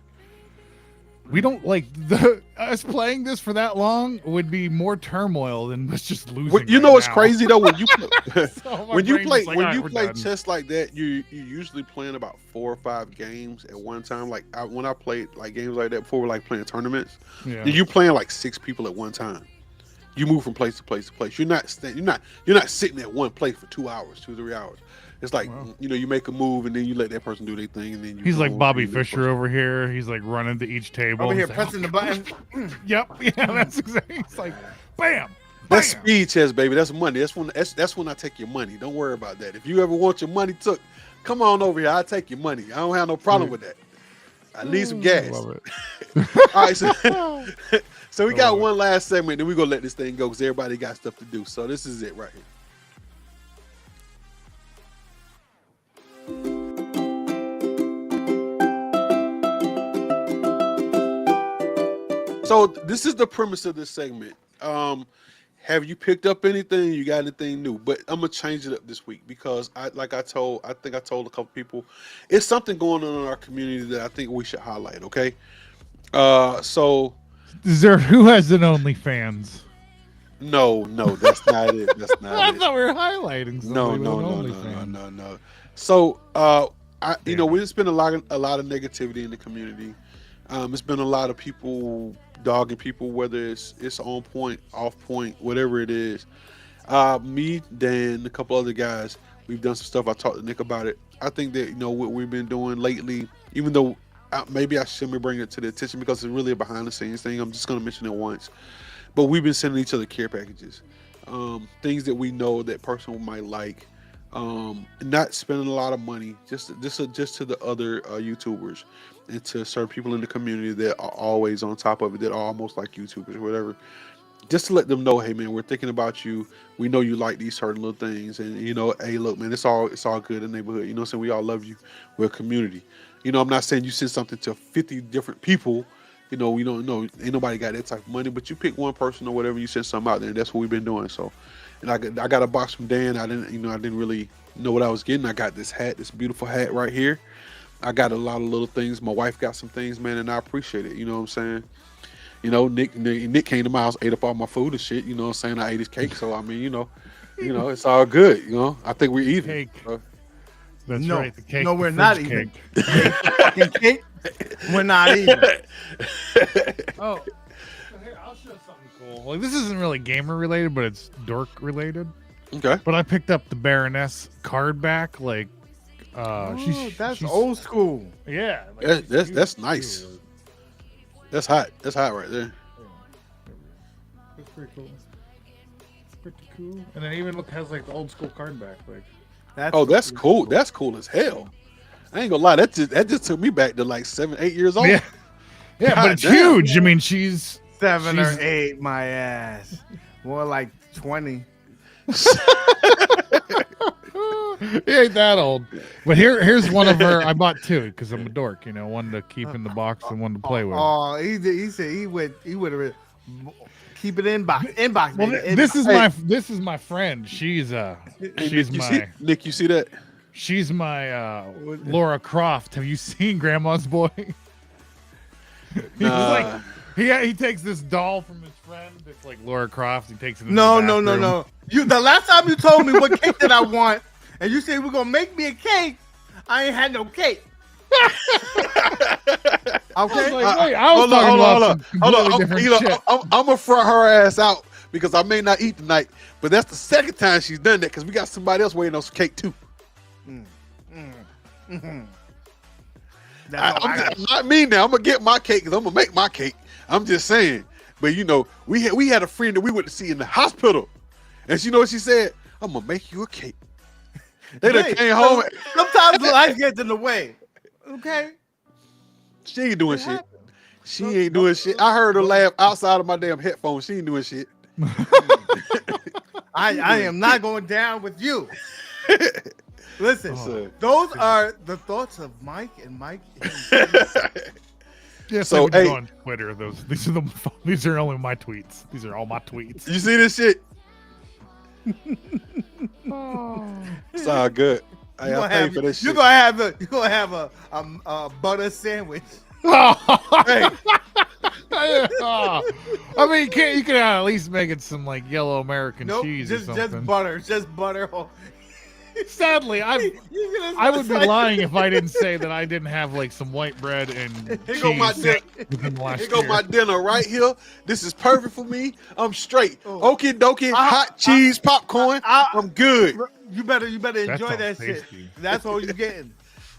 [SPEAKER 1] we don't like us playing this for that long would be more turmoil than us just losing.
[SPEAKER 6] You know what's crazy though? When you
[SPEAKER 1] So
[SPEAKER 6] when you play
[SPEAKER 1] we're done.
[SPEAKER 6] chess like that, you usually playing about 4 or 5 games at one time. Like when I played like games like that before, like playing tournaments, you playing like 6 people at one time. You move from place to place to place. You're not sitting at one place for 2 hours, 2-3 hours. It's like you make a move and then you let that person do their thing, and then you.
[SPEAKER 1] He's like Bobby Fischer over here. He's like running to each table.
[SPEAKER 8] Over here
[SPEAKER 1] He's
[SPEAKER 8] pressing the button.
[SPEAKER 1] Yep. Yeah, that's exactly. It's like, bam.
[SPEAKER 6] That's speed chess, baby. That's money. That's when I take your money. Don't worry about that. If you ever want your money took, come on over here. I'll take your money. I don't have no problem with that. I need some gas.
[SPEAKER 1] Love it.
[SPEAKER 6] All right, so we got one last segment, then we're gonna let this thing go because everybody got stuff to do. So this is it right here. So this is the premise of this segment. Have you picked up anything? You got anything new? But I'm gonna change it up this week because I think I told a couple people, it's something going on in our community that I think we should highlight. Okay. So
[SPEAKER 1] is there who has an OnlyFans?
[SPEAKER 6] No, that's not it. That's not
[SPEAKER 1] I
[SPEAKER 6] it.
[SPEAKER 1] thought we were highlighting.
[SPEAKER 6] No. So there's been a lot of negativity in the community. It's been a lot of people dogging people, whether it's on point, off point, whatever it is. Me, Dan, a couple other guys, we've done some stuff. I talked to Nick about it. I think that what we've been doing lately, even though maybe I shouldn't bring it to the attention because it's really a behind the scenes thing. I'm just gonna mention it once. But we've been sending each other care packages, things that we know that person might like, not spending a lot of money, just to the other YouTubers and to certain people in the community that are always on top of it, that are almost like YouTubers or whatever, just to let them know, hey man, we're thinking about you. We know you like these certain little things, and hey look man, it's all good in the neighborhood. You know what I'm saying? We all love you. We're a community. I'm not saying you send something to 50 different people. We don't know, ain't nobody got that type of money, but you pick one person or whatever, you send something out there, and that's what we've been doing. So, and I got a box from Dan. I didn't really know what I was getting. I got this hat, this beautiful hat right here. I got a lot of little things. My wife got some things, man, and I appreciate it. You know what I'm saying? Nick came to my house, ate up all my food and shit. You know what I'm saying? I ate his cake, so I mean, it's all good. I think we're even.
[SPEAKER 1] Cake.
[SPEAKER 8] That's
[SPEAKER 1] right. The cake.
[SPEAKER 8] No, we're not even. Fucking cake. We're not even.
[SPEAKER 1] Oh, here, I'll show something cool. Like, this isn't really gamer related, but it's dork related.
[SPEAKER 6] Okay.
[SPEAKER 1] But I picked up the Baroness card back. Like,
[SPEAKER 8] she's old school.
[SPEAKER 1] Yeah. Like,
[SPEAKER 6] that's nice. That's hot. That's hot right there.
[SPEAKER 1] That's pretty cool. It's pretty cool. And then even has like the old school card back. Like,
[SPEAKER 6] that's cool. That's cool as hell. I ain't gonna lie. That just took me back to like 7, 8 years old.
[SPEAKER 1] Yeah. Yeah, but it's huge. I mean, she's
[SPEAKER 8] 7 or 8. My ass. More like 20.
[SPEAKER 1] He ain't that old. But here's one of her. I bought 2 because I'm a dork. One to keep in the box and one to play with.
[SPEAKER 8] Oh, he said he would have keep it inbox.
[SPEAKER 1] Well,
[SPEAKER 8] baby,
[SPEAKER 1] this
[SPEAKER 8] inbox.
[SPEAKER 1] this is my friend. She's
[SPEAKER 6] Nick, you see that?
[SPEAKER 1] She's my Laura Croft. Have you seen Grandma's Boy? He's like he takes this doll from his friend. It's like Laura Croft. He takes it.
[SPEAKER 8] No. The last time you told me what cake that I want, and you said we're gonna make me a cake, I ain't had no cake. Okay.
[SPEAKER 6] Hold on. I'm gonna front her ass out because I may not eat tonight, but that's the second time she's done that because we got somebody else waiting on some cake too. Not me now. I'm gonna get my cake because I'm gonna make my cake. I'm just saying. But we had a friend that we went to see in the hospital, and you know what she said? I'm gonna make you a cake. They done came home.
[SPEAKER 8] Sometimes life gets in the way. Okay.
[SPEAKER 6] She ain't doing shit. She ain't doing shit. I heard her laugh outside of my damn headphones. She ain't doing shit.
[SPEAKER 8] I am not going down with you. Listen, those are the thoughts of Mike and Mike.
[SPEAKER 1] Yes,
[SPEAKER 6] So,
[SPEAKER 1] I would
[SPEAKER 6] hey-
[SPEAKER 1] go on Twitter. These are only my tweets. These are all my tweets.
[SPEAKER 6] You see this shit? It's all good. Hey, I pay for this
[SPEAKER 8] You're
[SPEAKER 6] shit.
[SPEAKER 8] gonna have a butter sandwich.
[SPEAKER 6] Hey,
[SPEAKER 1] I mean, you can at least make it some like yellow American
[SPEAKER 8] Nope,
[SPEAKER 1] cheese or
[SPEAKER 8] just
[SPEAKER 1] something.
[SPEAKER 8] butter.
[SPEAKER 1] Sadly, I would be lying if I didn't say that I didn't have like some white bread and
[SPEAKER 6] Here go my
[SPEAKER 1] cheese
[SPEAKER 6] dinner.
[SPEAKER 1] within the last
[SPEAKER 6] here go
[SPEAKER 1] year.
[SPEAKER 6] my dinner right here. This is perfect for me. I'm straight. Okie dokie, hot cheese, popcorn. I'm good.
[SPEAKER 8] You better
[SPEAKER 1] That
[SPEAKER 8] enjoy
[SPEAKER 1] sounds
[SPEAKER 8] that shit.
[SPEAKER 1] tasty.
[SPEAKER 8] That's all you're getting.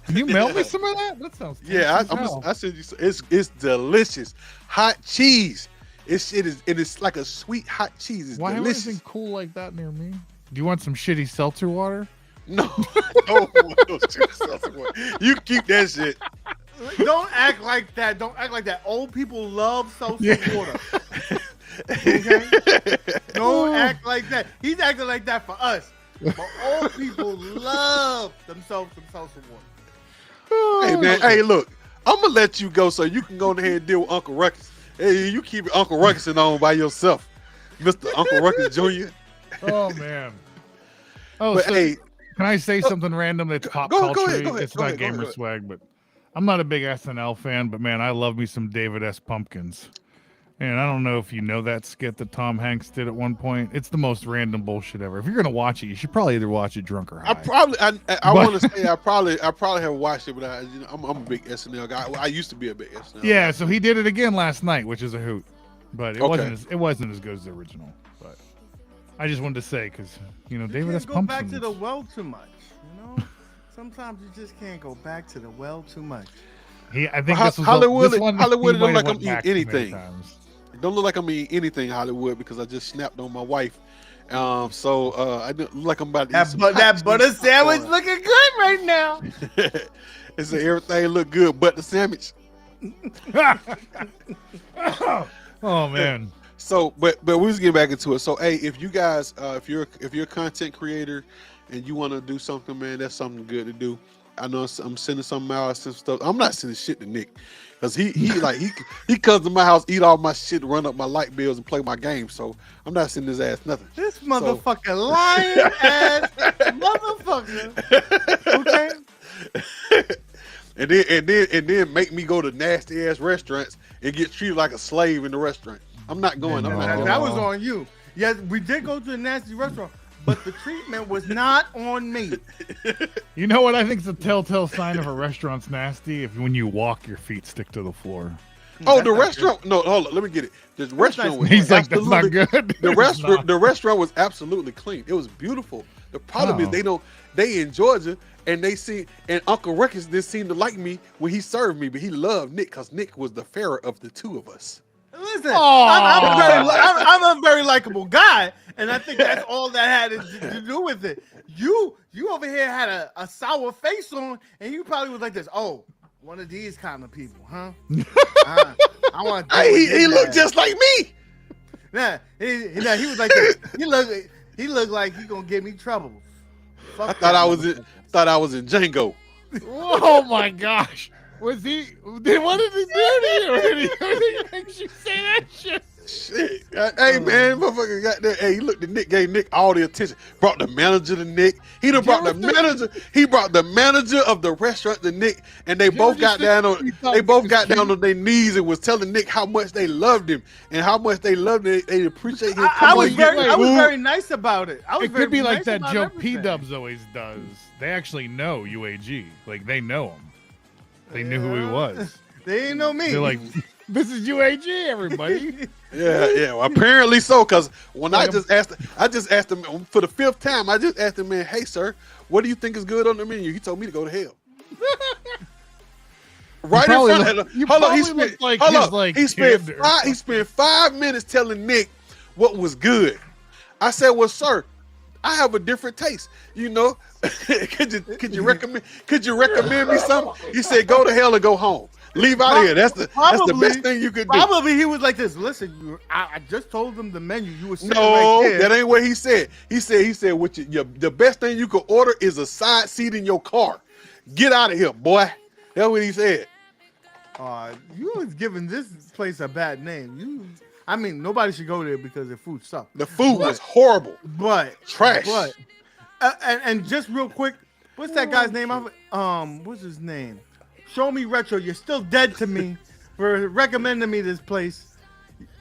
[SPEAKER 1] Can you mail me some of that? That sounds tasty.
[SPEAKER 6] Yeah,
[SPEAKER 1] as hell.
[SPEAKER 6] I said it's delicious. Hot cheese. It's like a sweet hot cheese. It's
[SPEAKER 1] Why
[SPEAKER 6] delicious.
[SPEAKER 1] anything cool like that near me? Do you want some shitty seltzer water?
[SPEAKER 6] No, no, you keep that shit.
[SPEAKER 8] Don't act like that. Don't act like that. Old people love salsa
[SPEAKER 1] Yeah.
[SPEAKER 8] water. Okay? Don't act like that. He's acting like that for us. But old people love themselves some salsa water.
[SPEAKER 6] Hey man, hey look, I'm gonna let you go so you can go ahead and deal with Uncle Ruckus. Hey, you keep Uncle Ruckus on by yourself, Mr. Uncle Ruckus Jr.
[SPEAKER 1] Oh man. Oh,
[SPEAKER 6] But
[SPEAKER 1] so
[SPEAKER 6] hey,
[SPEAKER 1] can I say something random that's pop
[SPEAKER 6] go
[SPEAKER 1] culture?
[SPEAKER 6] ahead,
[SPEAKER 1] It's
[SPEAKER 6] go
[SPEAKER 1] not
[SPEAKER 6] ahead, go
[SPEAKER 1] gamer
[SPEAKER 6] ahead.
[SPEAKER 1] swag, but I'm not a big SNL fan, but man, I love me some David S. Pumpkins. And I don't know if you know that skit that Tom Hanks did at one point. It's the most random bullshit ever. If you're gonna watch it, you should probably either watch it drunk or high.
[SPEAKER 6] I want to say I probably have watched it, but I'm a big SNL guy. I used to be a big SNL.
[SPEAKER 1] Yeah, so he did it again last night, which is a hoot. But it
[SPEAKER 6] Okay.
[SPEAKER 1] wasn't as good as the original. But I just wanted to say because David
[SPEAKER 8] You
[SPEAKER 1] S.
[SPEAKER 8] can't go back
[SPEAKER 1] Pumpkins.
[SPEAKER 8] to the well too much. You know, sometimes you just can't go back to the well too much.
[SPEAKER 1] I think
[SPEAKER 6] Ho-
[SPEAKER 1] this was
[SPEAKER 6] Hollywood-
[SPEAKER 1] this one,
[SPEAKER 6] Hollywood
[SPEAKER 1] he
[SPEAKER 6] don't
[SPEAKER 1] might
[SPEAKER 6] like
[SPEAKER 1] have
[SPEAKER 6] him
[SPEAKER 1] went
[SPEAKER 6] eat
[SPEAKER 1] back too many
[SPEAKER 6] anything.
[SPEAKER 1] times.
[SPEAKER 6] It don't look like I'm eating anything Hollywood because I just snapped on my wife. So I don't look like I'm about to eat some hot
[SPEAKER 8] That butter
[SPEAKER 6] cheese
[SPEAKER 8] sandwich
[SPEAKER 6] popcorn.
[SPEAKER 8] looking good right now.
[SPEAKER 6] It said everything look good but the sandwich.
[SPEAKER 1] Oh man.
[SPEAKER 6] So, but we was getting back into it. So, hey, if you guys, if you're a content creator and you want to do something, man, that's something good to do. I know I'm sending something out, some stuff. I'm not sending shit to Nick because he comes to my house, eat all my shit, run up my light bills, and play my games. So I'm not sending his ass nothing.
[SPEAKER 8] This motherfucker lying ass motherfucker. Okay.
[SPEAKER 6] And then make me go to nasty ass restaurants and get treated like a slave in the restaurant. I'm not going. I'm not
[SPEAKER 8] That,
[SPEAKER 6] doing
[SPEAKER 8] that
[SPEAKER 6] it.
[SPEAKER 8] was on you. Yes, we did go to a nasty restaurant, but the treatment was not on me.
[SPEAKER 1] You know what I think is a telltale sign of a restaurant's nasty? If when you walk, your feet stick to the floor.
[SPEAKER 6] Oh, the restaurant. No, hold on. Let me get it. The restaurant was
[SPEAKER 1] He's like, that's not
[SPEAKER 6] absolutely-
[SPEAKER 1] good.
[SPEAKER 6] The
[SPEAKER 1] It's
[SPEAKER 6] restaurant,
[SPEAKER 1] not.
[SPEAKER 6] the restaurant was absolutely clean. It was beautiful. The problem is they in Georgia and and Uncle Ruckus didn't seem to like me when he served me, but he loved Nick because Nick was the fairer of the two of us.
[SPEAKER 8] Listen, I'm a very likable guy, and I think that's all that had to do with it. You over here had a sour face on, and you probably was like this. Oh, one of these kind of people, huh? I want.
[SPEAKER 6] He looked just like me.
[SPEAKER 8] Nah, he was like this. He looked like he gonna give me trouble. Fuck
[SPEAKER 6] I thought I was in Django.
[SPEAKER 1] Oh my gosh. Was he? What did he do to you? Did he make you say that shit?
[SPEAKER 6] Shit. Hey man, motherfucker got that. Hey, he looked at Nick, gave Nick all the attention. Brought the manager to Nick. He done brought the manager. He brought the manager of the restaurant to Nick, and they both got down on their knees and was telling Nick how much they loved him and how much they loved him. They appreciate him.
[SPEAKER 8] I was very nice about it.
[SPEAKER 1] It could be like that joke P-Dubs always does. They actually know UAG. Like they know him. They knew who he was.
[SPEAKER 8] They didn't know me.
[SPEAKER 1] They're like, this is UAG, everybody.
[SPEAKER 6] Yeah. Well, apparently so. Because when I just asked him for the fifth time. I just asked him, man, hey sir, what do you think is good on the menu? He told me to go to hell. Right in front of him. Hold on. He spent 5 minutes telling Nick what was good. I said, well, sir, I have a different taste. You know, could you recommend me something? He said, go to hell or go home. Leave out of here. That's the best thing you could do.
[SPEAKER 8] Probably he was like this. Listen, I just told them the menu. You were sitting
[SPEAKER 6] No,
[SPEAKER 8] right there.
[SPEAKER 6] that ain't what he said. He said, what the best thing you could order is a side seat in your car. Get out of here, boy. That's what he said.
[SPEAKER 8] You was giving this place a bad name. I mean, nobody should go there because the food sucked.
[SPEAKER 6] The food was horrible.
[SPEAKER 8] But
[SPEAKER 6] trash.
[SPEAKER 8] But and just real quick, what's that guy's name? What's his name? Show Me Retro. You're still dead to me for recommending me this place.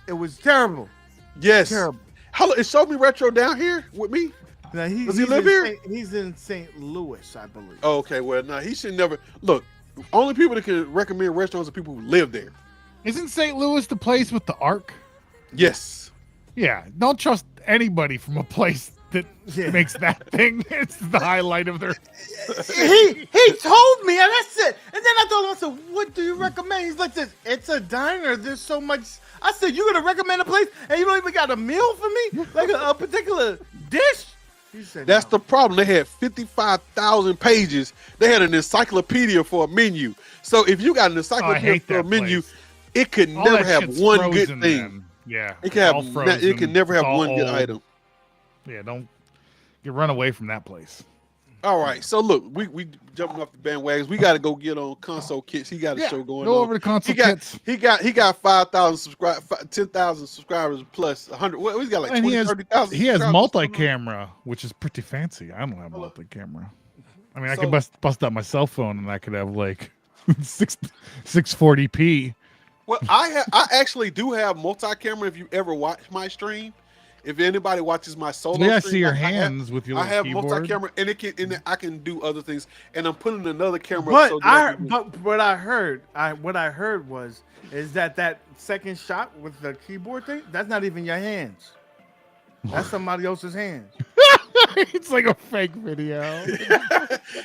[SPEAKER 8] It was terrible.
[SPEAKER 6] Yes.
[SPEAKER 8] Terrible.
[SPEAKER 6] Hello, is Show Me Retro down here with me?
[SPEAKER 8] Now,
[SPEAKER 6] Does he live here?
[SPEAKER 8] He's in St. Louis, I believe.
[SPEAKER 6] Oh, okay, well, no, he should never look. Only people that can recommend restaurants are people who live there.
[SPEAKER 1] Isn't St. Louis the place with the Ark?
[SPEAKER 6] Yes.
[SPEAKER 1] Yeah. Don't trust anybody from a place that makes that thing. It's the highlight of their.
[SPEAKER 8] He told me, and that's it. And then I told him, I said, "What do you recommend?" He's like, "This, it's a diner. There's so much." I said, "You gonna recommend a place, and you don't even got a meal for me, like a particular dish?" He said,
[SPEAKER 6] "That's
[SPEAKER 8] no."
[SPEAKER 6] the problem. They had 55,000 pages. They had an encyclopedia for a menu. So if you got an encyclopedia for a menu, it could
[SPEAKER 1] All
[SPEAKER 6] never
[SPEAKER 1] that
[SPEAKER 6] have
[SPEAKER 1] shit's
[SPEAKER 6] one good
[SPEAKER 1] frozen
[SPEAKER 6] thing.
[SPEAKER 1] then. Yeah,
[SPEAKER 6] It can
[SPEAKER 1] all
[SPEAKER 6] have.
[SPEAKER 1] frozen,
[SPEAKER 6] It can never have
[SPEAKER 1] it's all
[SPEAKER 6] one good
[SPEAKER 1] old.
[SPEAKER 6] item.
[SPEAKER 1] Yeah, don't you run away from that place.
[SPEAKER 6] All right, so look, we jumping off the bandwagons. We got to go get on Console Kits. He got a show going on.
[SPEAKER 1] Go over to Console Kits.
[SPEAKER 6] He got 5,000 subscribers, 10,000 subscribers plus 100. What he's got like 20, 30,000.
[SPEAKER 1] He has multi-camera, which is pretty fancy. I don't have multi-camera. I mean, I could bust out my cell phone and I could have like 640p.
[SPEAKER 6] Well, I actually do have multi-camera. If you ever watch my stream, if anybody watches my solo stream,
[SPEAKER 1] I see your hands with your
[SPEAKER 6] I have
[SPEAKER 1] keyboard.
[SPEAKER 6] multi-camera, and I can do other things. And I'm putting another camera.
[SPEAKER 8] But
[SPEAKER 6] up
[SPEAKER 8] what I heard was that second shot with the keyboard thing, that's not even your hands. That's somebody else's hands.
[SPEAKER 1] It's like a fake video.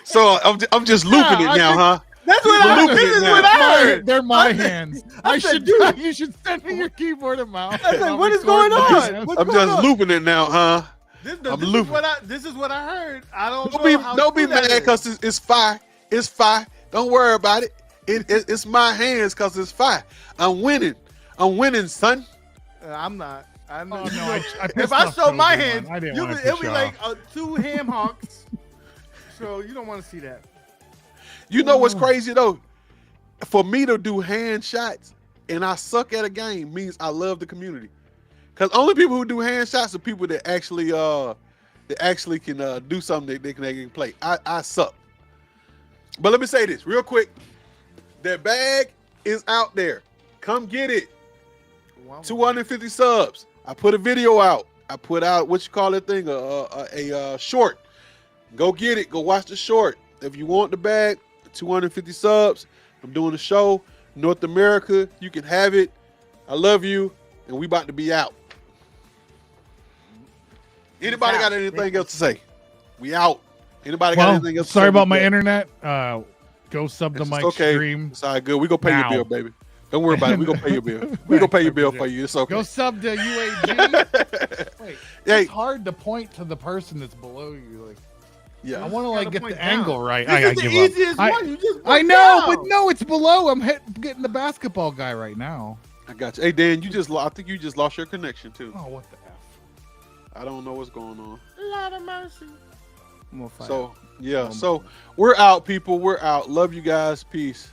[SPEAKER 6] So I'm just looping it now, huh?
[SPEAKER 8] That's what I heard.
[SPEAKER 1] They're my hands. You should send me your keyboard and mouse.
[SPEAKER 8] I said, what is going on?
[SPEAKER 6] I'm just looping it now, huh?
[SPEAKER 8] I'm looping. This is what I heard. I don't
[SPEAKER 6] be mad because it's fire. It's fire. Don't worry about it. It's my hands because it's fire. I'm winning, son.
[SPEAKER 8] I'm not. I know.
[SPEAKER 1] If
[SPEAKER 8] I show my hands,
[SPEAKER 1] it'll
[SPEAKER 8] be like 2 ham hocks. So you don't want to see that.
[SPEAKER 6] You know what's crazy though? For me to do hand shots and I suck at a game means I love the community. Because only people who do hand shots are people that actually can do something they can play. I suck. But let me say this real quick. That bag is out there. Come get it. 250 subs. I put a video out. I put out what you call that thing, a short. Go get it. Go watch the short. If you want the bag, 250 subs. I'm doing a show. North America, you can have it. I love you, and we about to be out. Anybody got anything else to say? We out. Anybody got anything else to say?
[SPEAKER 1] Sorry about my internet. Go sub to Mike's stream.
[SPEAKER 6] It's all good. We gonna pay your bill, baby. Don't worry about it. We gonna pay your bill. We gonna pay your bill for you. It's okay.
[SPEAKER 1] Go sub to UAG. Wait, it's hard to point to the person that's below you. Like,
[SPEAKER 6] yeah,
[SPEAKER 1] I want to like get the
[SPEAKER 8] down.
[SPEAKER 1] angle right.
[SPEAKER 8] This
[SPEAKER 1] I
[SPEAKER 8] is the
[SPEAKER 1] give
[SPEAKER 8] easiest
[SPEAKER 1] up.
[SPEAKER 8] one. You just
[SPEAKER 1] I know,
[SPEAKER 8] down.
[SPEAKER 1] but no, it's below. I'm getting the basketball guy right now.
[SPEAKER 6] I got you. Hey Dan, I think you just lost your connection too.
[SPEAKER 1] Oh, what the f?
[SPEAKER 6] I don't know what's going on.
[SPEAKER 8] Lord of mercy.
[SPEAKER 6] So yeah, so we're out, people. We're out. Love you guys. Peace.